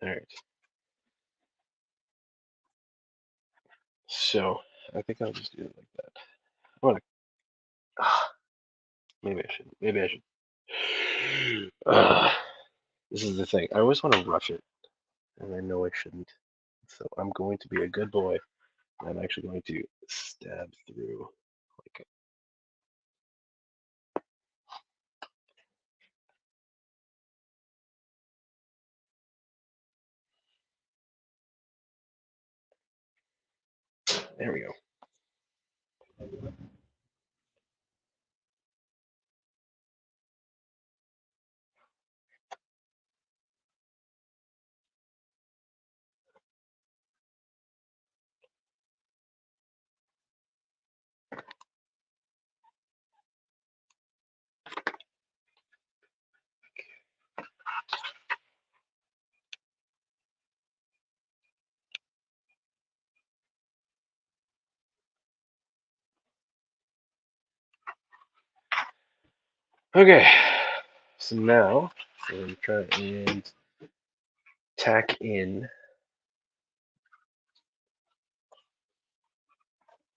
all right. So I think I'll just do it like that. I want to. Maybe I should. Maybe I should. This is the thing. I always want to rush it, and I know I shouldn't. So I'm going to be a good boy. And I'm actually going to stab through like. There we go. Okay. So now I'm going to try and tack in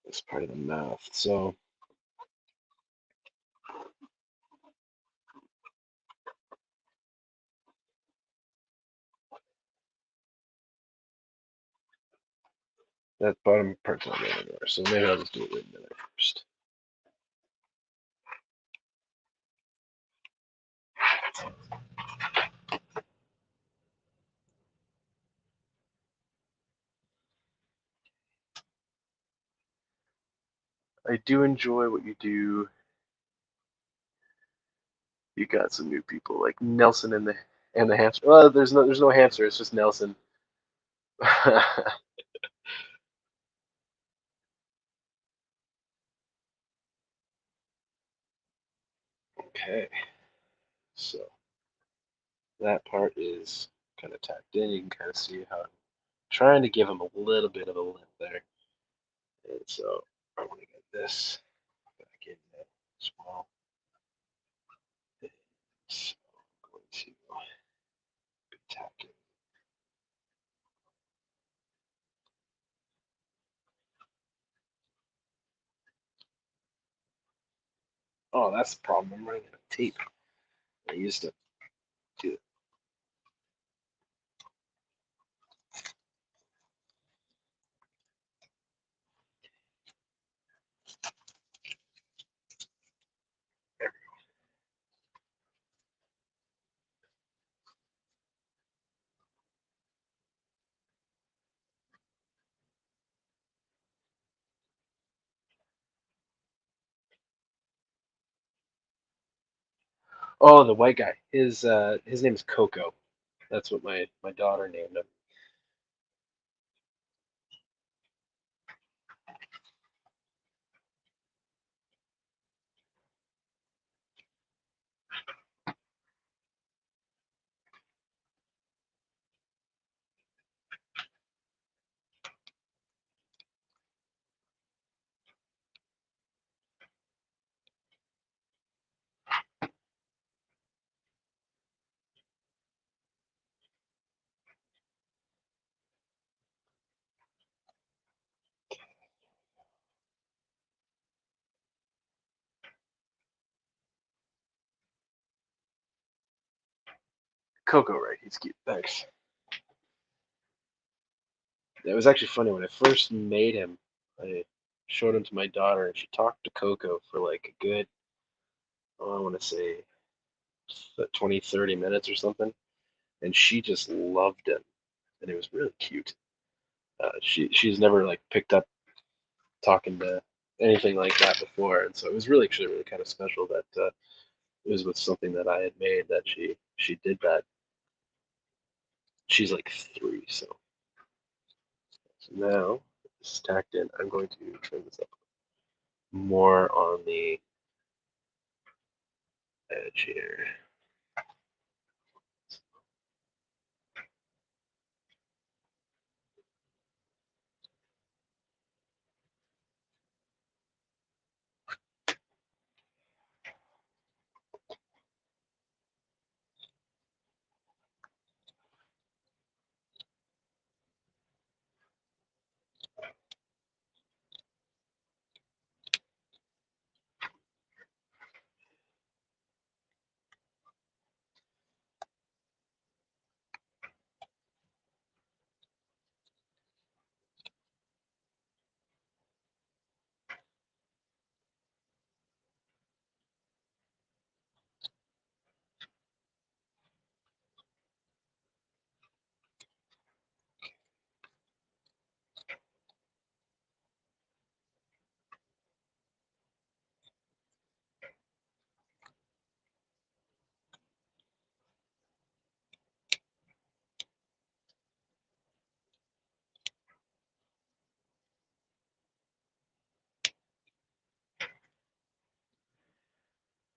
this part of the mouth. So that bottom part's not going anywhere. So maybe I'll just do it right in there first. I do enjoy what you do. You got some new people like Nelson and the hamster. Well, there's no hamster. It's just Nelson. Okay, so that part is kind of tacked in. You can kind of see how I'm trying to give him a little bit of a lip there. And so I want to get this back in there as well. So I'm going to be tacking. Oh, that's the problem. I'm running out of tape. I used to do it. Oh, the white guy. His name is Coco. That's what my daughter named him. Coco, right? He's cute. Thanks. It was actually funny when I first made him. I showed him to my daughter, and she talked to Coco for like a good, oh, I want to say 20, 30 minutes or something, and she just loved him, and it was really cute. She's never like picked up talking to anything like that before, and so it was really actually really kind of special that it was with something that I had made that she did that. She's like 3, so now this is tacked in. I'm going to trim this up more on the edge here.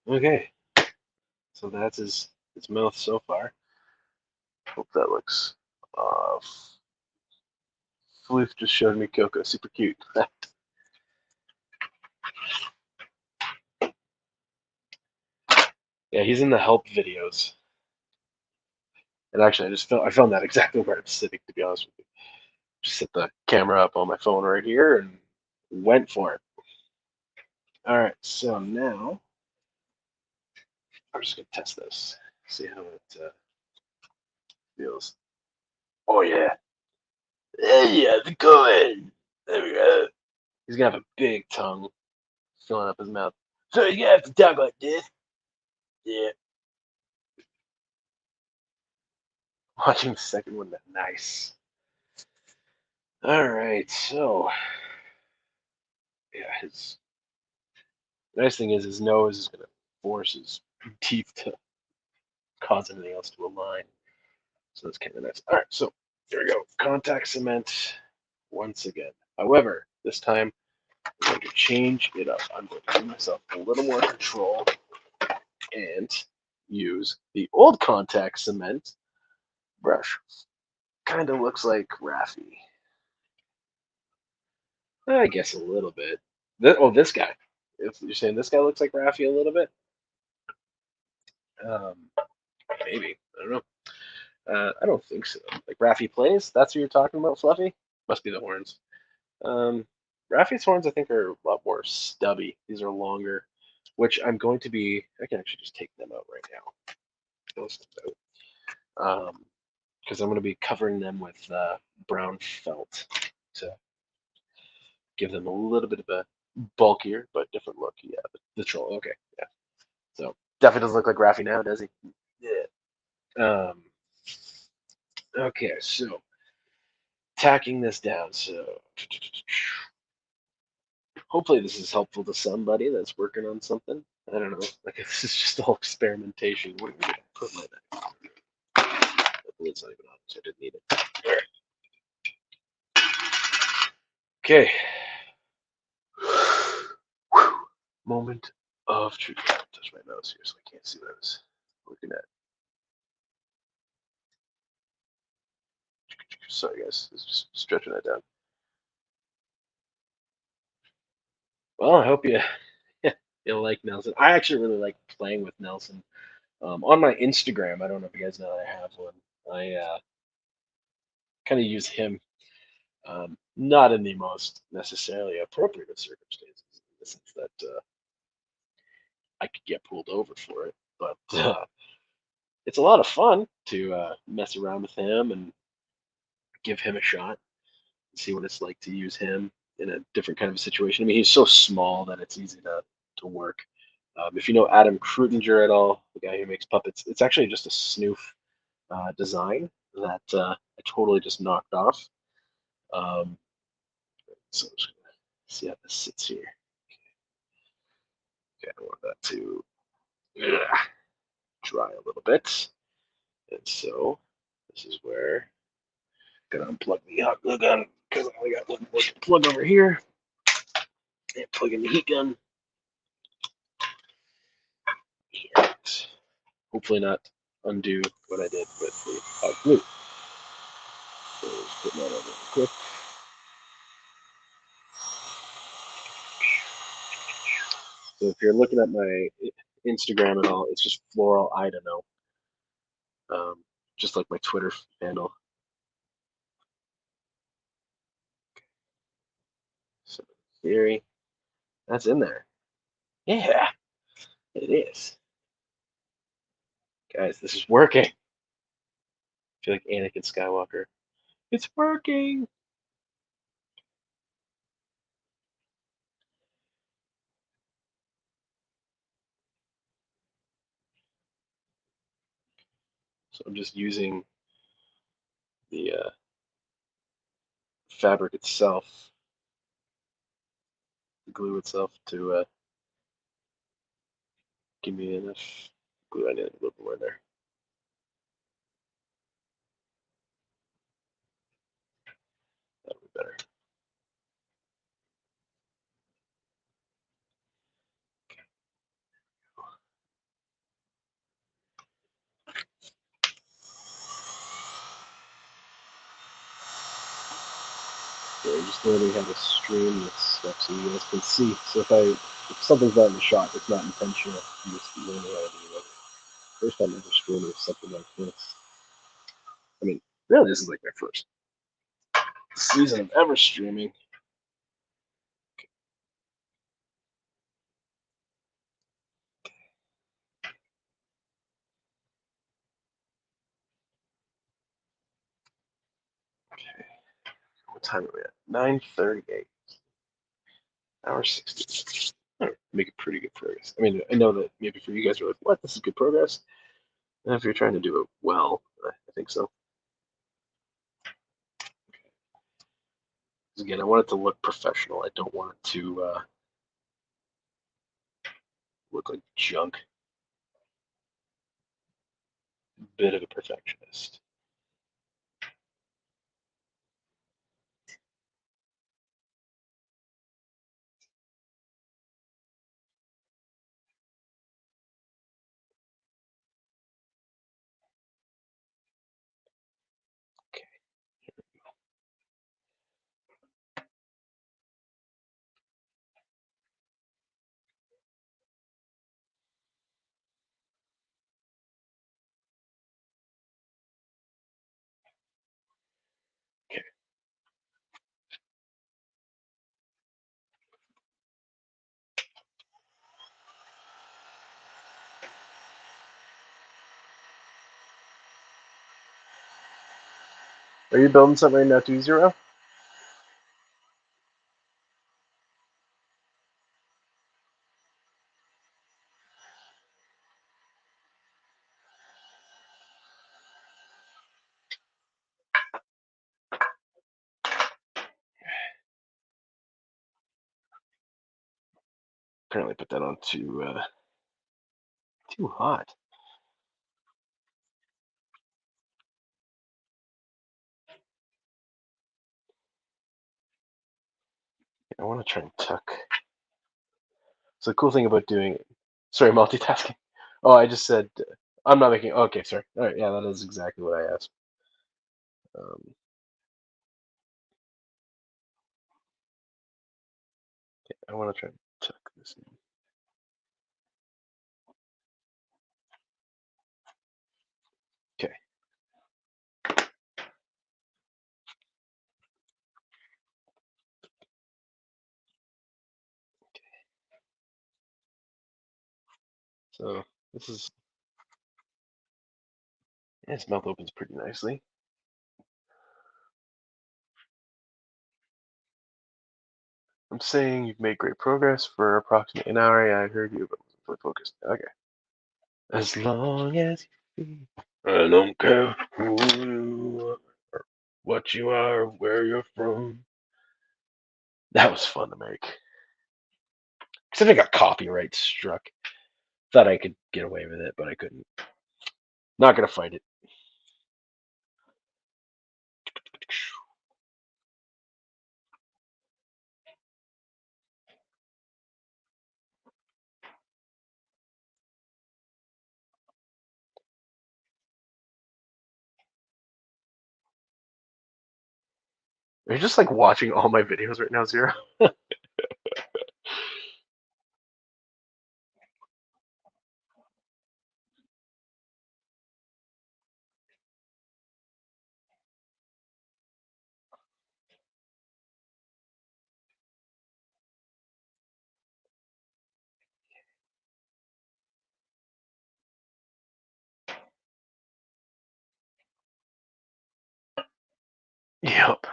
Okay, so that's his mouth so far. Hope that looks. Uh, Floof just showed me Coco, super cute. Yeah, he's in the help videos. And actually, I filmed that exactly where I'm sitting. To be honest with you, just set the camera up on my phone right here, and went for it. All right, so now I'm just gonna test this, see how it feels. Oh yeah, yeah, the going. There we go. He's gonna have a big tongue filling up his mouth. So you're gonna have to talk like this. Yeah. Watching the second one, that nice. All right, so yeah, his nice thing is his nose is gonna force his teeth to cause anything else to align. So that's kind of nice. All right, so there we go. Contact cement once again. However, this time I'm going to change it up. I'm going to give myself a little more control and use the old contact cement brush. Kind of looks like Raffi. I guess a little bit. This guy. If you're saying this guy looks like Raffi a little bit, um, maybe. I don't know. I don't think so. Like Raffi plays? That's what you're talking about, Fluffy? Must be the horns. Um, Raffi's horns, I think, are a lot more stubby. These are longer, which I'm going to be. I can actually just take them out right now. Those out. Because I'm going to be covering them with brown felt to give them a little bit of a bulkier but different look. Yeah, the troll. Okay, yeah. So definitely doesn't look like Raffi now, does he? Yeah. Okay, so tacking this down. So hopefully this is helpful to somebody that's working on something. I don't know. Like this is just all experimentation. What did I put my bag? The lid's not even on, so I didn't need it. All right. Okay. Moment of truth. Touch my nose here so I can't see what I was looking at. Sorry, guys. It's just stretching that down. Well, I hope you you like Nelson. I actually really like playing with Nelson. On my Instagram, I don't know if you guys know that I have one. I kind of use him, not in the most necessarily appropriate of circumstances, in the sense that I could get pulled over for it. But it's a lot of fun to mess around with him and give him a shot and see what it's like to use him in a different kind of a situation. I mean, he's so small that it's easy to work. If you know Adam Krutinger at all, the guy who makes puppets, it's actually just a snoof design that I totally just knocked off. Um, so I'm just gonna see how this sits here. Okay, I want that to dry a little bit. And so this is where I'm gonna unplug the hot glue gun because I only got one more to plug over here and plug in the heat gun. And hopefully not undo what I did with the hot glue. So just put that over real quick. So if you're looking at my Instagram at all, it's just floral I don't know. Just like my Twitter handle. So theory, that's in there. Yeah, it is. Guys, this is working. I feel like Anakin Skywalker. It's working. So I'm just using the fabric itself, the glue itself, to give me enough glue. I need a little more there. That'll be better. Okay, I'm just learning how to stream this stuff so you guys can see. So if something's not in the shot, it's not intentional. I'm just learning how to do it. First time ever streaming something like this. I mean, really, this is like my first season of ever streaming. What time are we at? 9:38. Hour 60. All right, making pretty good progress. I mean, I know that maybe for you guys are like, what? This is good progress. And if you're trying to do it well, I think so. 'Cause again, I want it to look professional. I don't want it to look like junk. Bit of a perfectionist. Okay. Okay. Are you building something right now, 2-0? Apparently put that on too hot. I want to try and tuck. So the cool thing about doing, sorry, multitasking. Oh, I just said I'm not making. Okay, sorry. All right, yeah, that is exactly what I asked. Um, I want to try and tuck this in. Okay. So this is, yeah, his mouth opens pretty nicely. I'm saying you've made great progress for approximately an hour. Yeah, I heard you, but wasn't fully focused. Okay. As long as you I don't care who you are, what you are, where you're from. That was fun to make. Except I got copyright struck. Thought I could get away with it, but I couldn't. Not gonna fight it. You're just like watching all my videos right now, Zero. Yep.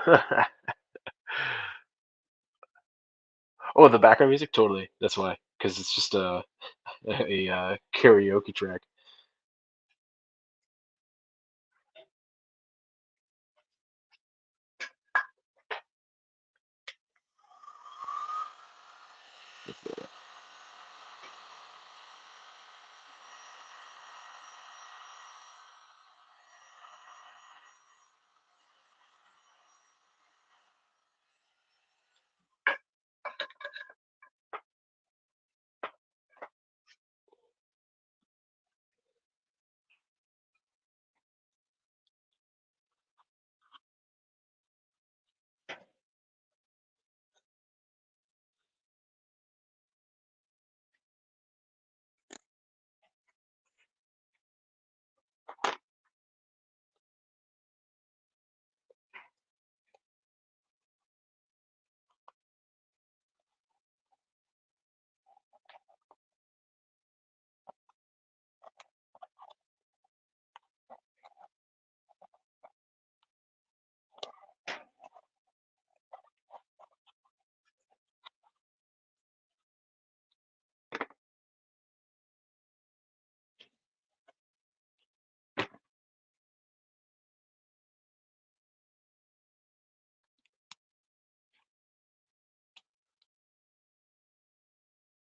Oh, the background music, totally. That's why, because it's just a karaoke track.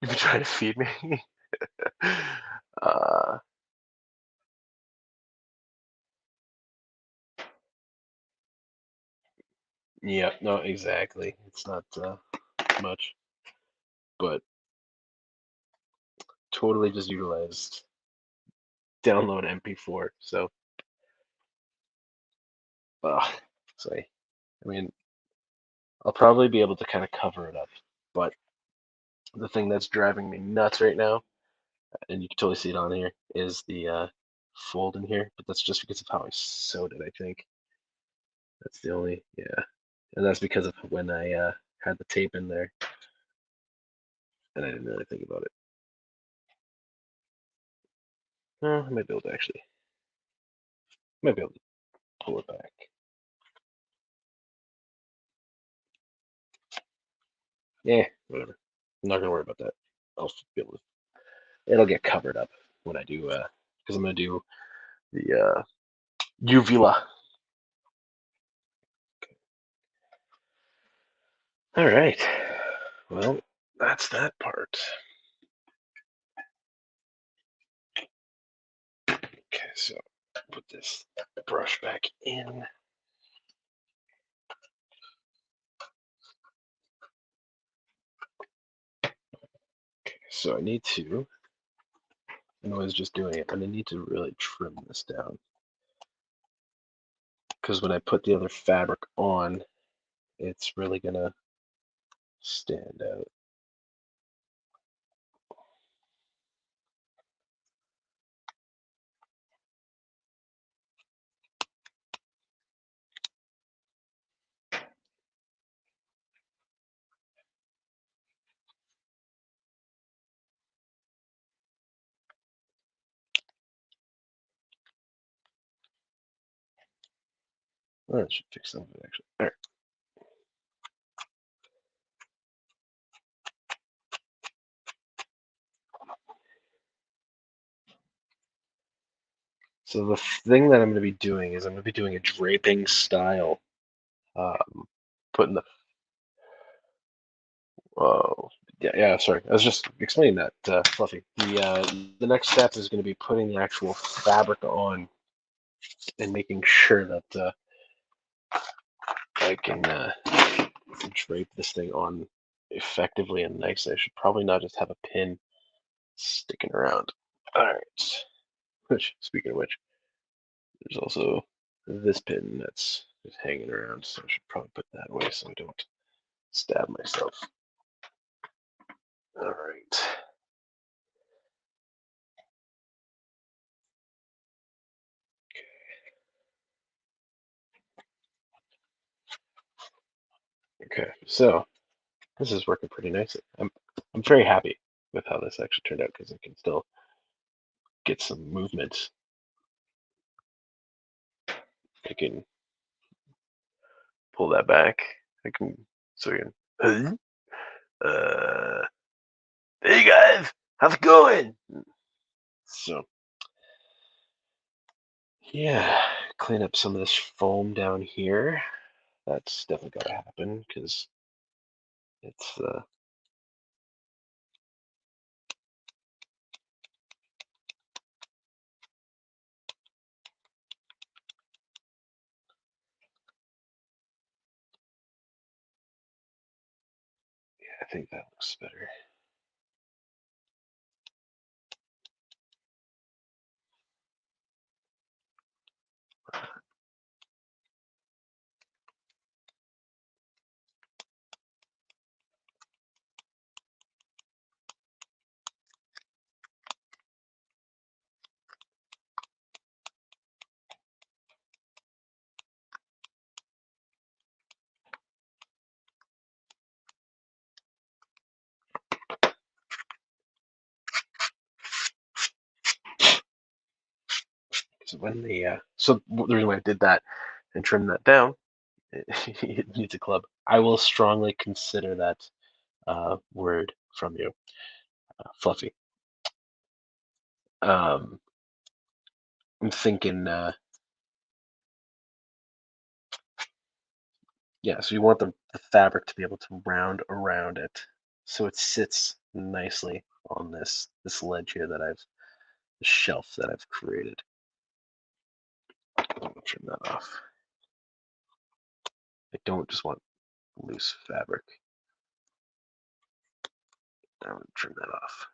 You've been trying to feed me. uh, yeah, no, exactly. It's not much, but totally just utilized download MP4. So, uh, so I mean, I'll probably be able to kind of cover it up, but the thing that's driving me nuts right now, and you can totally see it on here, is the fold in here. But that's just because of how I sewed it, I think. That's the only, yeah. And that's because of when I had the tape in there, and I didn't really think about it. I might be able to actually, might be able to pull it back. Yeah, whatever. I'm not gonna worry about that. I'll be able to, it'll get covered up when I do, because I'm gonna do the uvula. All right. Well, that's that part. Okay, so put this brush back in. So I need to, and I was just doing it, and I need to really trim this down. Because when I put the other fabric on, it's really gonna stand out. Well, that should fix some of it actually. All right. So the thing that I'm going to be doing is I'm going to be doing a draping style. Putting the oh yeah, sorry, I was just explaining that, Fluffy. The next step is going to be putting the actual fabric on and making sure that I can drape this thing on effectively and nicely. I should probably not just have a pin sticking around. All right. Which, speaking of which, there's also this pin that's just hanging around, so I should probably put that away so I don't stab myself. All right. Okay, so this is working pretty nicely. I'm very happy with how this actually turned out because I can still get some movement. I can pull that back. I can so I can. Uh, hey guys, how's it going? So yeah, clean up some of this foam down here. That's definitely got to happen because it's I think that looks better. So when the reason why I did that and trimmed that down, it needs a club. I will strongly consider that word from you, Fluffy. Um, I'm thinking, yeah. So you want the fabric to be able to round around it, so it sits nicely on this ledge here that I've the shelf that I've created. I'm gonna trim that off. I don't just want loose fabric. I'm gonna trim that off.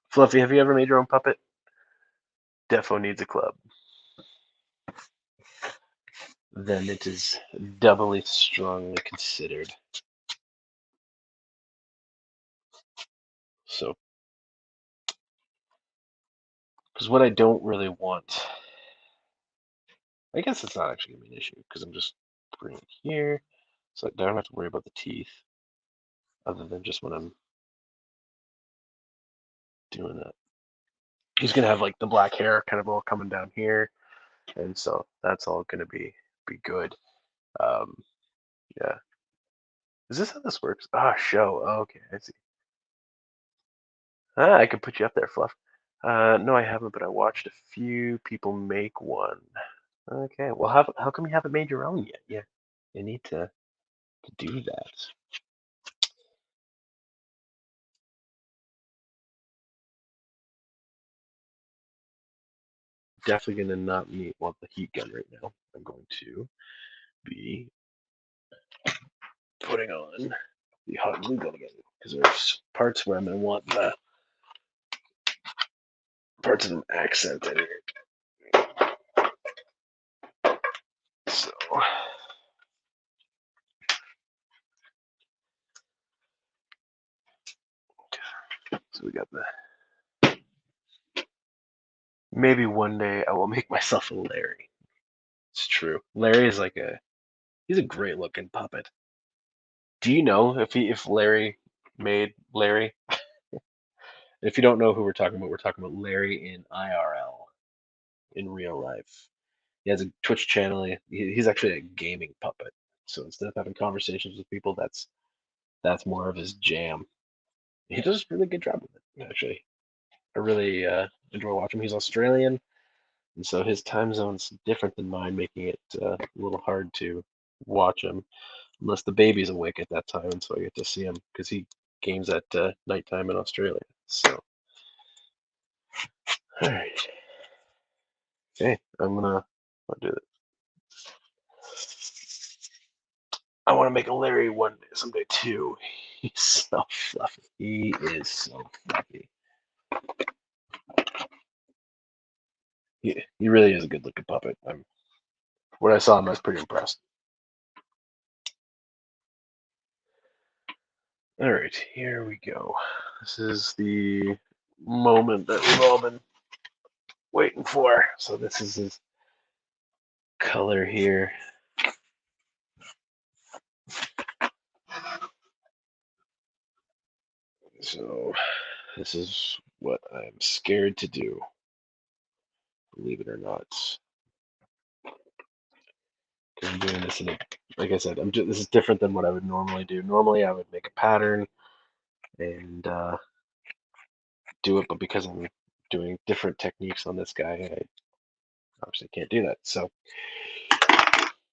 Fluffy, have you ever made your own puppet? Defo needs a club. Then it is doubly strongly considered. So, because what I don't really want, I guess it's not actually gonna be an issue because I'm just bringing it here, so I don't have to worry about the teeth, other than just when I'm doing that. He's gonna have like the black hair kind of all coming down here, and so that's all gonna be good. Um, yeah. Is this how this works? Ah, show. Oh, okay, I see. Ah, I can put you up there, Fluff. No, I haven't, but I watched a few people make one. Okay, well, how come you haven't made your own yet? Yeah, you need to do that. Definitely gonna not want the heat gun right now. I'm going to be putting on the hot glue gun again because there's parts where I'm gonna want the parts of an accent in here. So, so we got the. Maybe one day I will make myself a Larry. It's true. Larry is like he's a great looking puppet. Do you know if Larry made Larry? If you don't know who we're talking about Larry in IRL, in real life. He has a Twitch channel. He's actually a gaming puppet. So instead of having conversations with people, that's more of his jam. He does a really good job with it, actually. I really enjoy watching him. He's Australian, and so his time zone's different than mine, making it a little hard to watch him unless the baby's awake at that time, and so I get to see him because he games at nighttime in Australia. So, all right, okay, I'll do it. I want to make a Larry one day, someday too. He's so fluffy. He is so fluffy. He really is a good looking puppet. When I saw him, I was pretty impressed. All right, here we go. This is the moment that we've all been waiting for. So this is his color here. So this is what I'm scared to do, believe it or not. I'm doing this like I said, this is different than what I would normally do. Normally, I would make a pattern and do it, but because I'm doing different techniques on this guy, I obviously can't do that. So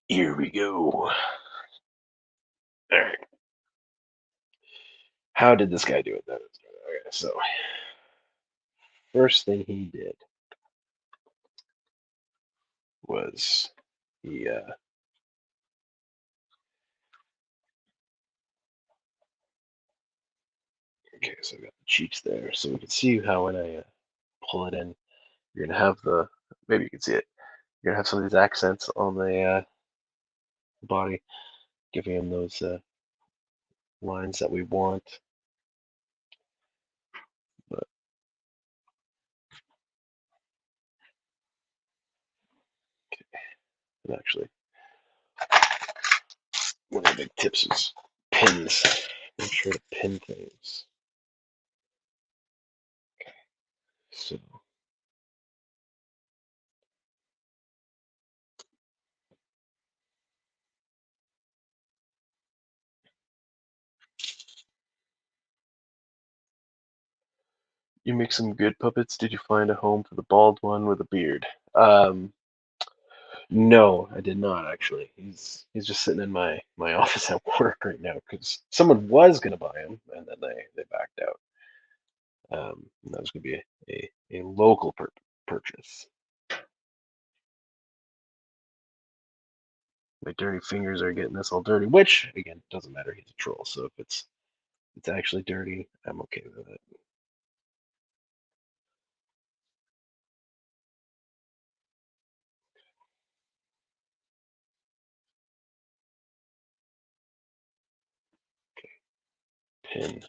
here we go. All right. How did this guy do it then? Okay, so first thing he did was he okay, so I got the cheeks there, so we can see how when I pull it in, you're gonna have maybe you can see it. You're gonna have some of these accents on the body, giving him those lines that we want. But and actually, one of the big tips is pins. Make sure to pin things. So You make some good puppets. Did you find a home for the bald one with a beard? Um, no, I did not actually. He's just sitting in my office at work right now because someone was gonna buy him and then they backed out. And that was gonna be a local purchase. My dirty fingers are getting this all dirty, which again doesn't matter. He's a troll, so if it's actually dirty, I'm okay with it. Pin.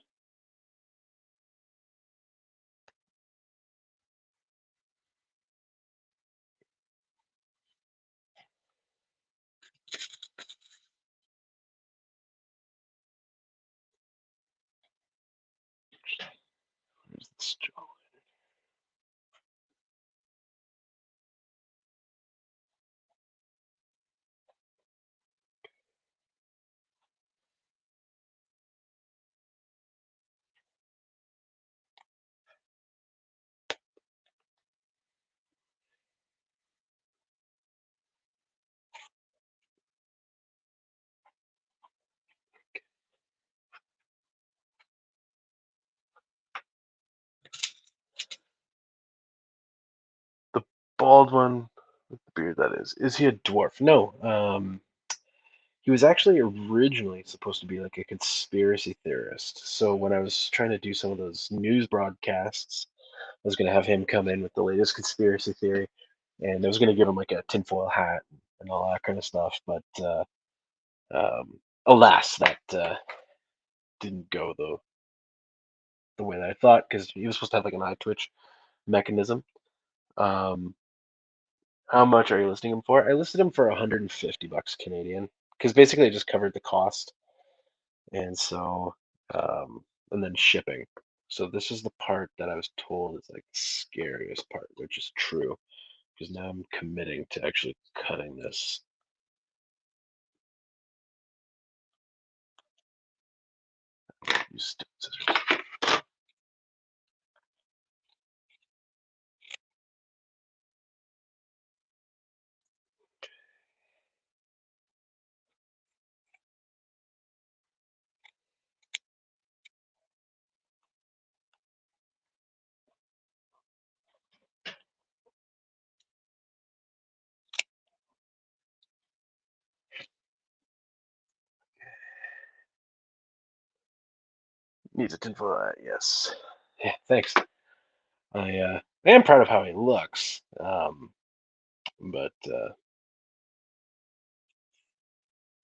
Where's the straw? The bald one with the beard, that is. Is he a dwarf? No. He was actually originally supposed to be like a conspiracy theorist. So when I was trying to do some of those news broadcasts, I was going to have him come in with the latest conspiracy theory, and I was going to give him like a tinfoil hat and all that kind of stuff. But alas, that didn't go the way that I thought because he was supposed to have like an eye twitch mechanism. Um, how much are you listing him for? I listed him for 150 bucks Canadian because basically I just covered the cost, and so and then shipping. So this is the part that I was told is like the scariest part, which is true because now I'm committing to actually cutting this. Use scissors. Needs a tinfoil hat, yes. Yeah, thanks. I am proud of how he looks, but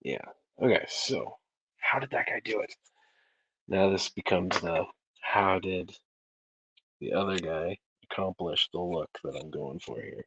yeah. Okay, so how did that guy do it? Now this becomes the how did the other guy accomplish the look that I'm going for here.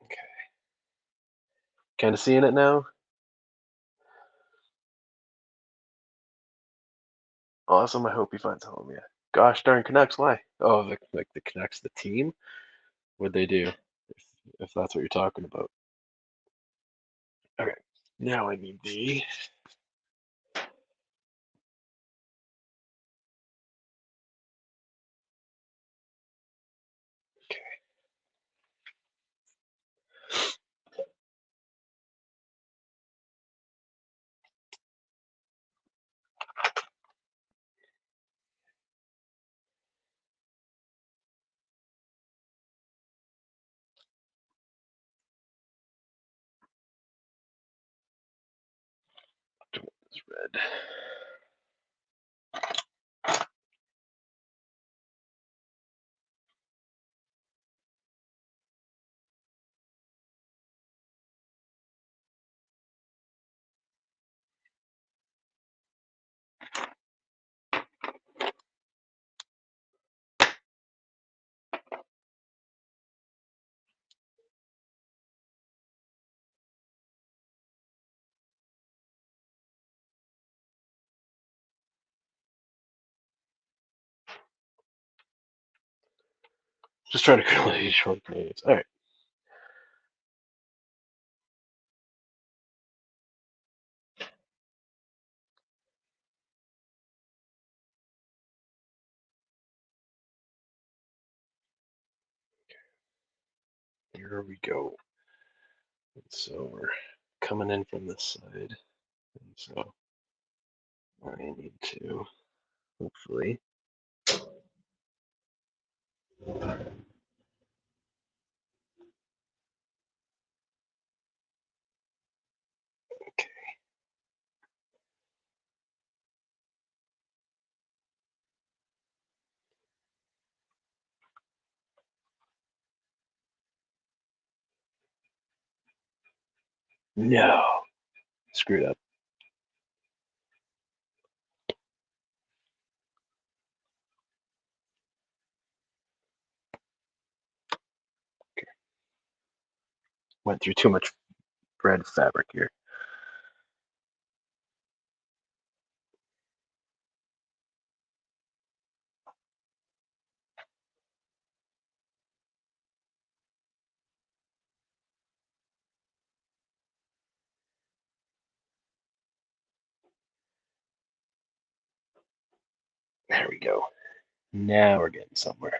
Okay. Kind of seeing it now. Awesome. I hope he finds a home. Yeah. Gosh darn Canucks. Why? Oh, like the Canucks, the team. What'd they do? If that's what you're talking about. Okay. Now I need the. This red. Just trying to kill these short Canadians. All right. Here we go. And so we're coming in from this side. And so I need to hopefully. Okay. No. Screwed up. Okay. Went through too much red fabric here. There we go. Now we're getting somewhere.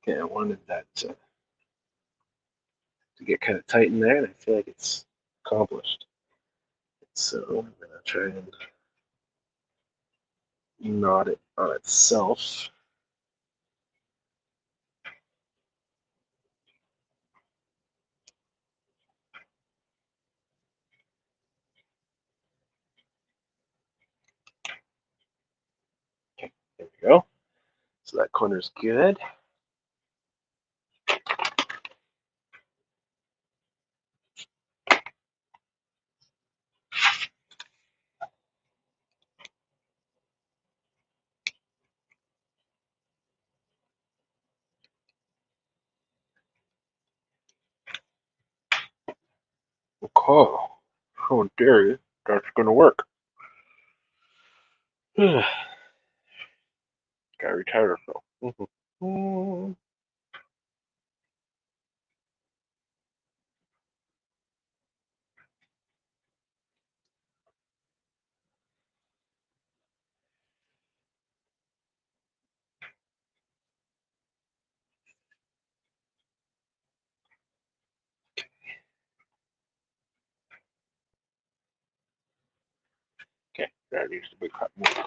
Okay, I wanted that to get kind of tight in there, and I feel like it's accomplished. So I'm going to try and knot it on itself. Okay, there we go. So that corner's good. Okay. Oh, dare you. That's going to work. Got retired herself. Okay, that needs to be cut more.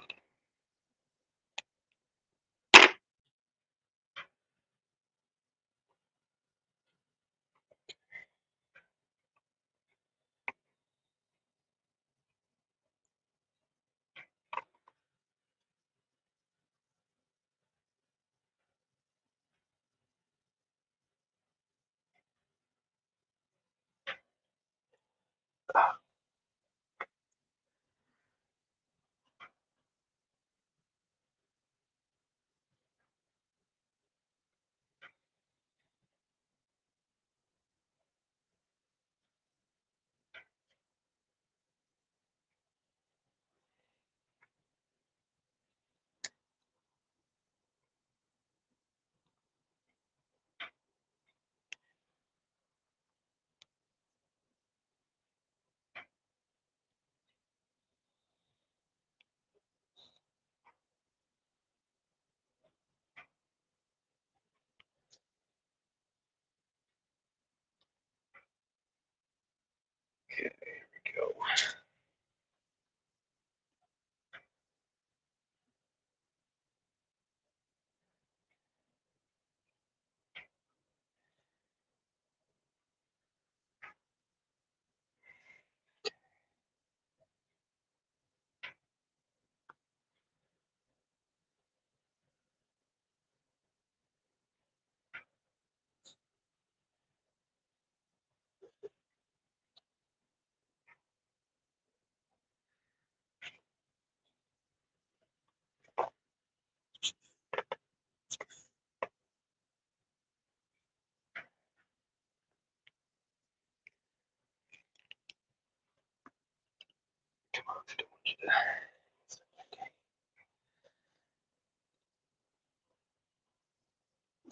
come on, I don't want you to.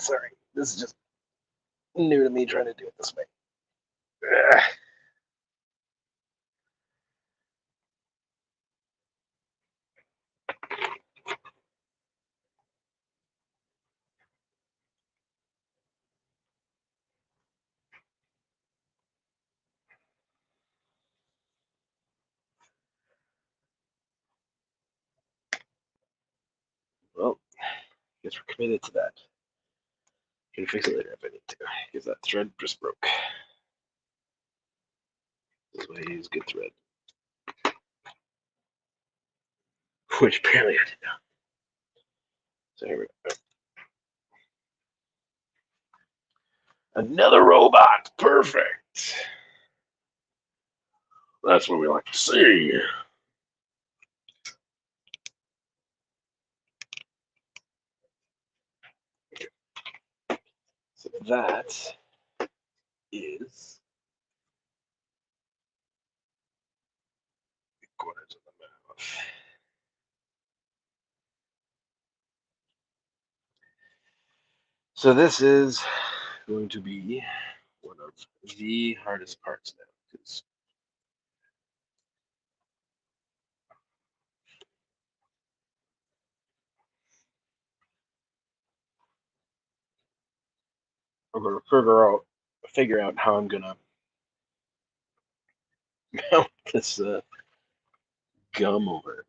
Sorry, this is just new to me trying to do it this way. Ugh. Well, I guess we're committed to that. Can fix it later if I need to, because that thread just broke. This is why I use good thread. Which apparently I did not. So here we go. Another robot. Perfect. That's what we like to see. So that is the corners of the mouth. So this is going to be one of the hardest parts now, because I'm going to figure out how I'm going to mount this gum over it.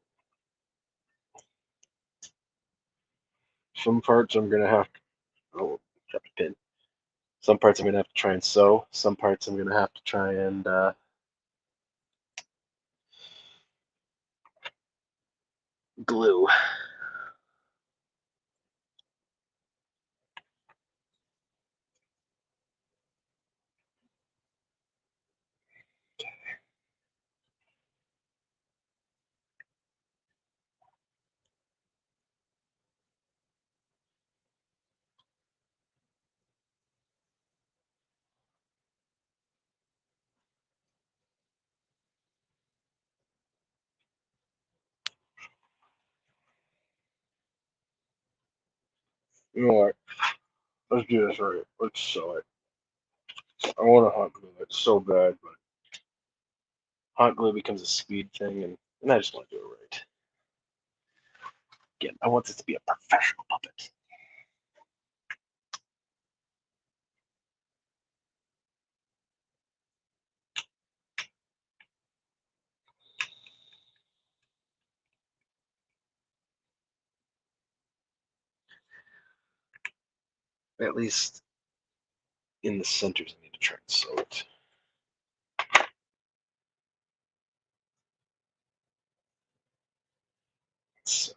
Some parts I'm going to have to, drop a pin. Some parts I'm going to have to try and sew. Some parts I'm going to have to try and glue. You know what? Let's do this right. Let's sew it. I want to hot glue it so bad, but hot glue becomes a speed thing, and I just want to do it right. Again, I want this to be a professional puppet. At least in the centers, I need to try and sew it. So,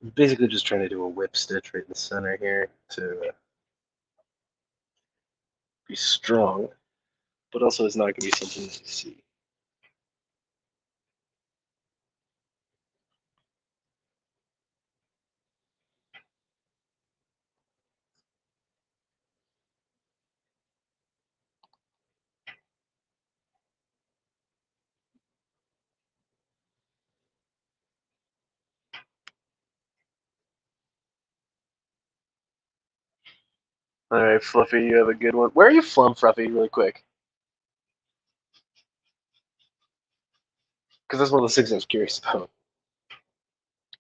I'm basically just trying to do a whip stitch right in the center here to be strong, but also it's not going to be something that you see. All right, Fluffy, you have a good one. Where are you from, Fluffy? Really quick, because that's one of the things I was curious about.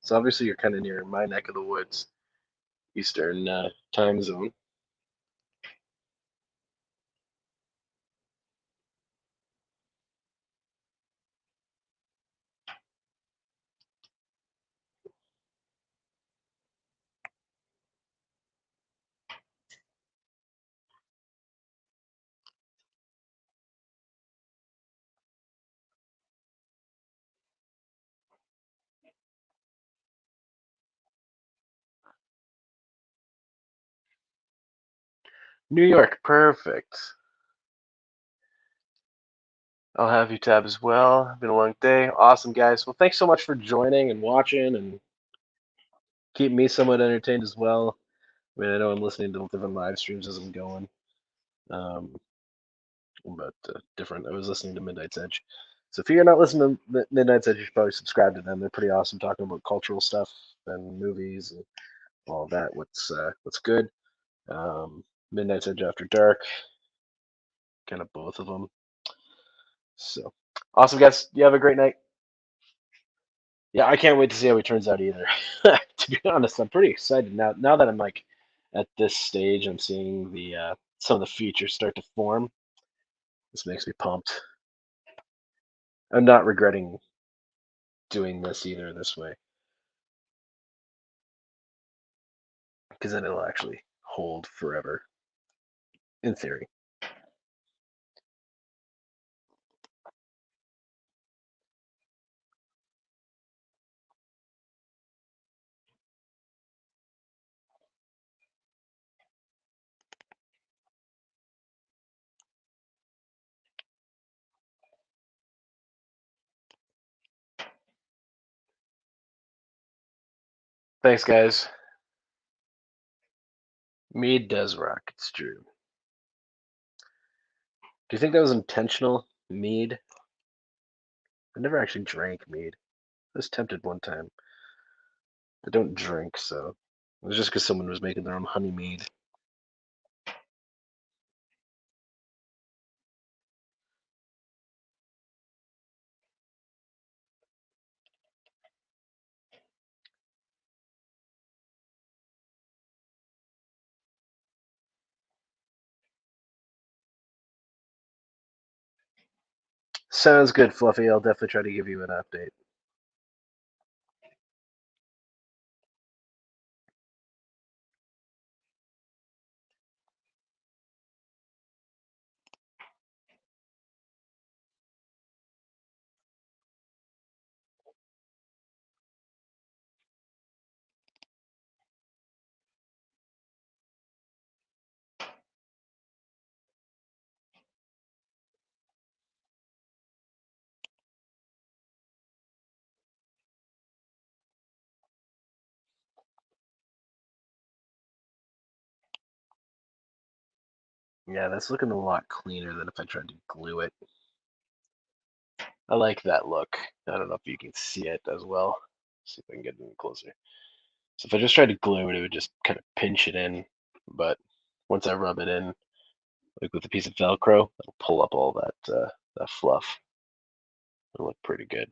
So obviously you're kind of near my neck of the woods, Eastern time zone. New York, perfect. I'll have you tab as well. Been a long day. Awesome, guys. Well, thanks so much for joining and watching and keep me somewhat entertained as well. I mean, I know I'm listening to different live streams as I'm going, um, but different. I was listening to Midnight's Edge. So if you're not listening to Midnight's Edge, you should probably subscribe to them. They're pretty awesome, talking about cultural stuff and movies and all that. What's good? Midnight's Edge After Dark, kind of both of them. So awesome, guys. You have a great night. Yeah, I can't wait to see how he turns out either. To be honest, I'm pretty excited now. Now that I'm like at this stage, I'm seeing the some of the features start to form. This makes me pumped. I'm not regretting doing this either this way because then it'll actually hold forever in theory. Thanks, guys. Mead does rock. It's true. Do you think that was intentional, mead? I never actually drank mead. I was tempted one time. I don't drink, so it was just because someone was making their own honey mead. Sounds good, Fluffy. I'll definitely try to give you an update. Yeah, that's looking a lot cleaner than if I tried to glue it. I like that look. I don't know if you can see it as well. See if I can get it closer. So if I just tried to glue it, it would just kind of pinch it in. But once I rub it in, like with a piece of Velcro, it'll pull up all that fluff. It'll look pretty good.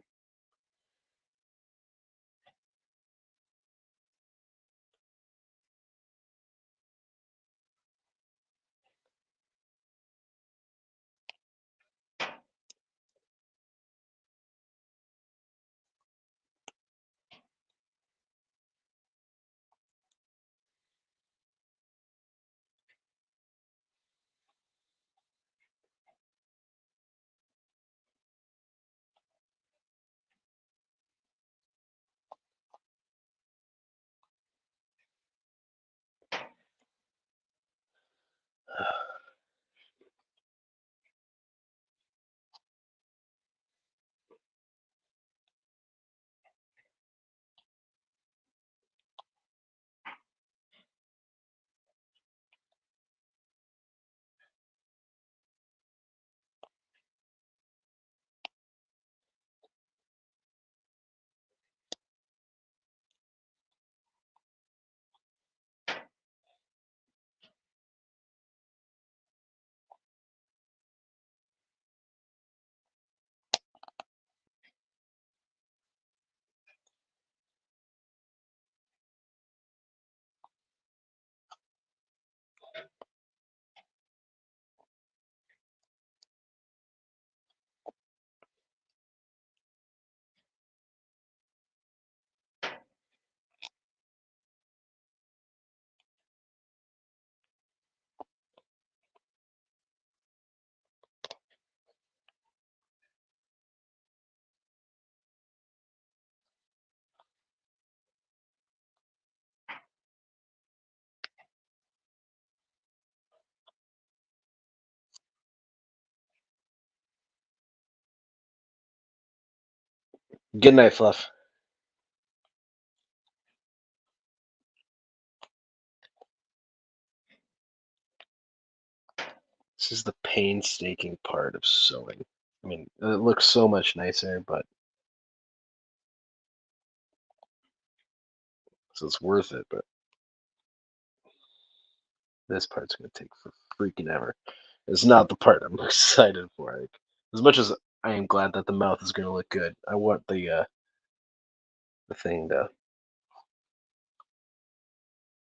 Good night, Fluff. This is the painstaking part of sewing. I mean, it looks so much nicer, but so it's worth it. But this part's gonna take for freaking ever. It's not the part I'm excited for. Like, as much as I am glad that the mouth is gonna look good, I want the thing to.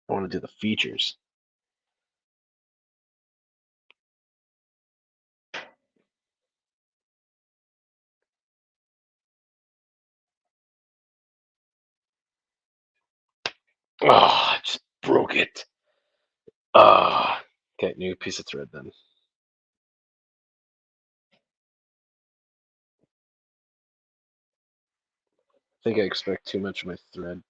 I want to do the features. Oh, I just broke it. Ah, okay, new piece of thread then. I think I expect too much of my thread.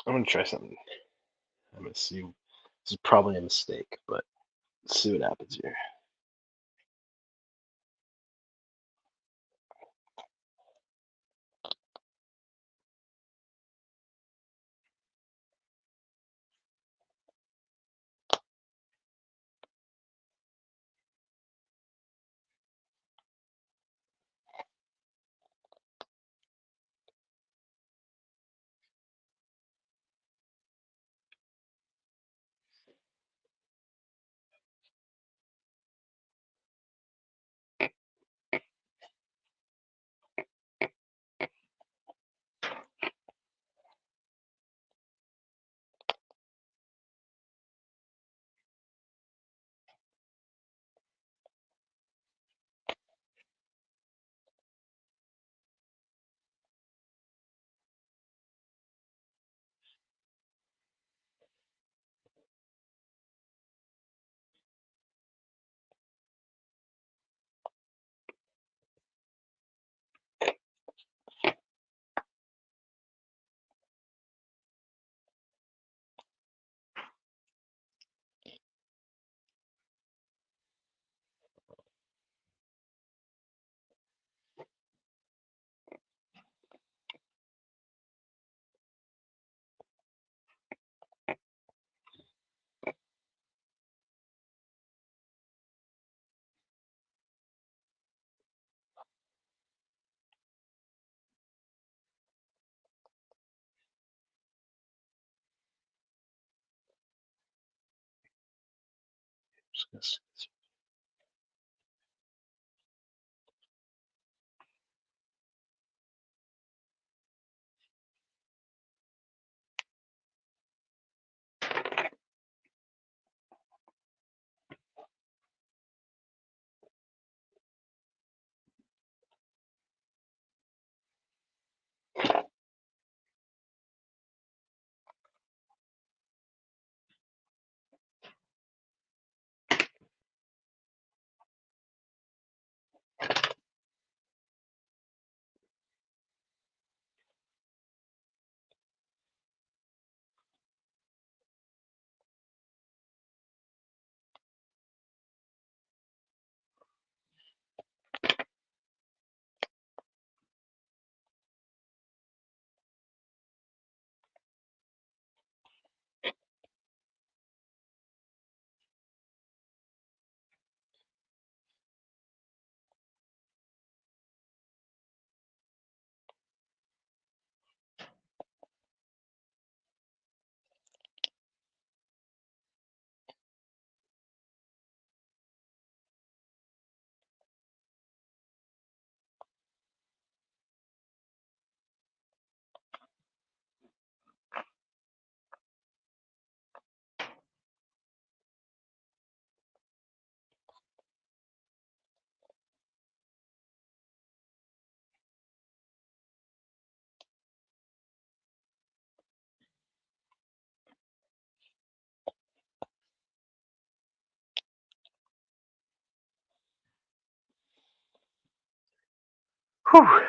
I'm gonna try something. I'm gonna see. This is probably a mistake, but let's see what happens here. Just gonna see. Whew.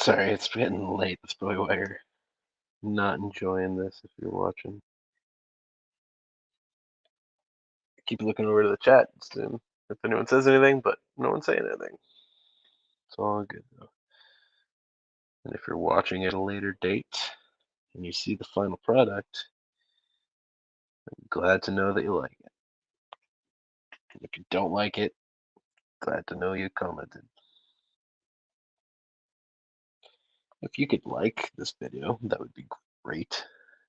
Sorry, it's getting late. That's probably why you're not enjoying this if you're watching. Keep looking over to the chat soon if anyone says anything, but no one's saying anything. It's all good though. And if you're watching at a later date and you see the final product, I'm glad to know that you like it. And if you don't like it, glad to know you commented. If you could like this video, that would be great.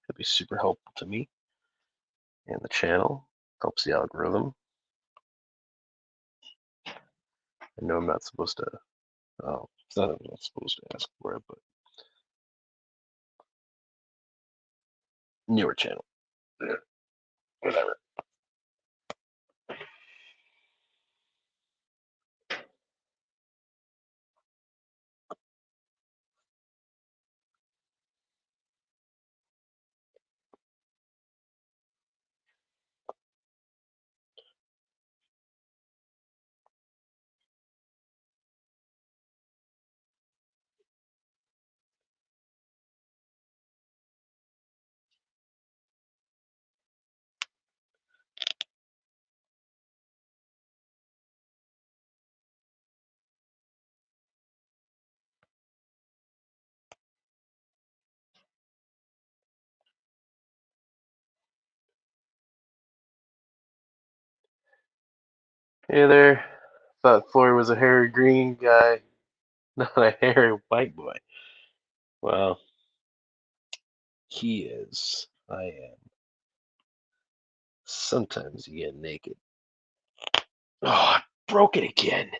It'd be super helpful to me and the channel. Helps the algorithm. I know I'm not supposed to. Oh, it's not that I'm not supposed to ask for it, but newer channel. Whatever. Hey there. Thought Floyd was a hairy green guy, not a hairy white boy. Well, he is. I am. Sometimes you get naked. Oh, I broke it again.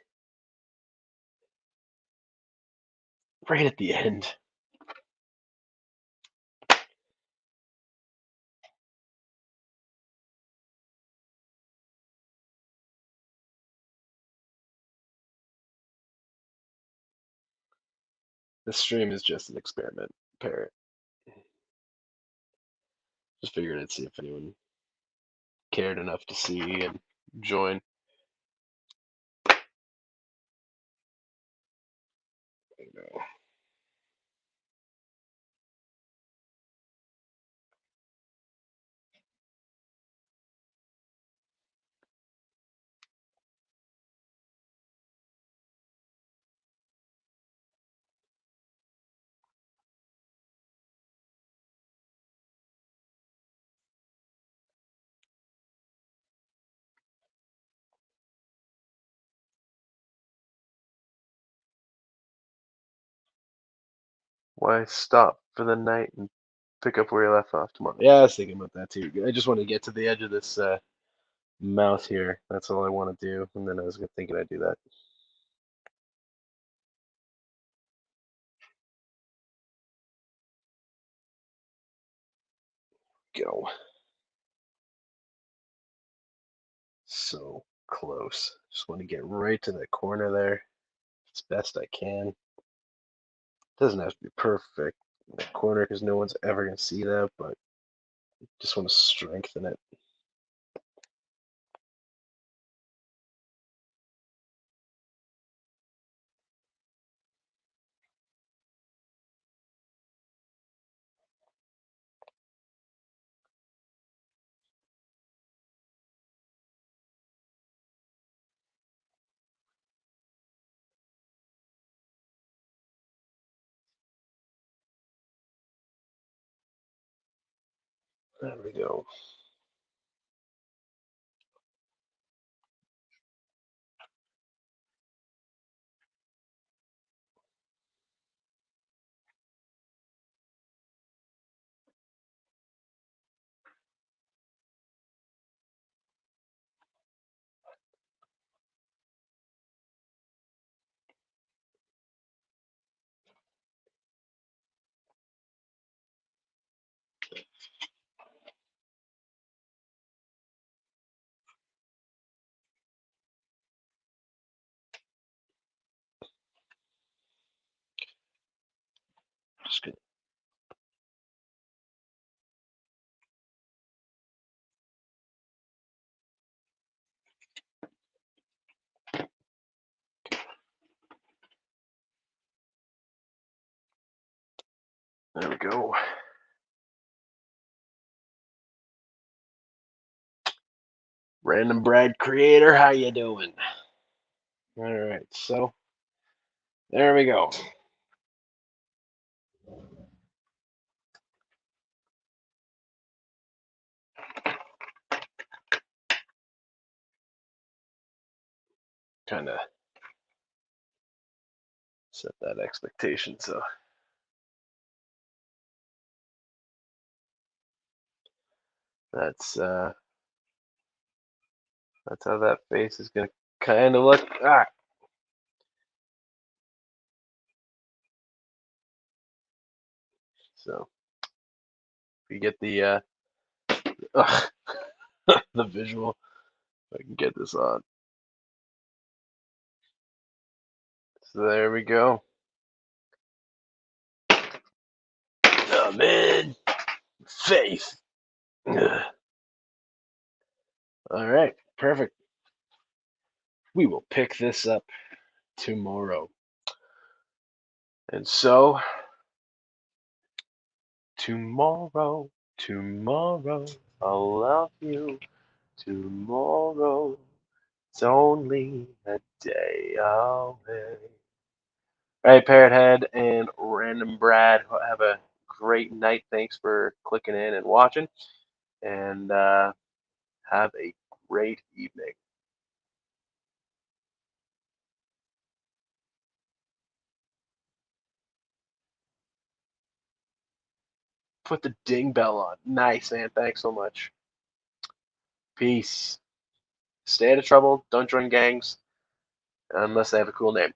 Right at the end. This stream is just an experiment, Parrot. Just figured I'd see if anyone cared enough to see and join. You know. Why stop for the night and pick up where you left off tomorrow? Yeah, I was thinking about that too. I just want to get to the edge of this mouth here. That's all I want to do. And then I was thinking I'd do that. Go. So close. Just want to get right to the corner there as best I can. Doesn't have to be perfect in the corner because no one's ever going to see that, but just want to strengthen it. There we go. Just gonna There we go. Random Brad Creator, how you doing? All right, so there we go. Kind of set that expectation. So that's how that face is gonna kind of look. Ah, so if you get the the visual, if I can get this on. So there we go. I'm in faith. Ugh. All right, perfect. We will pick this up tomorrow. And so tomorrow, tomorrow, I'll love you. Tomorrow, it's only a day away. All right, Parrot Head and Random Brad, have a great night. Thanks for clicking in and watching, and have a great evening. Put the ding bell on. Nice, man. Thanks so much. Peace. Stay out of trouble. Don't join gangs unless they have a cool name.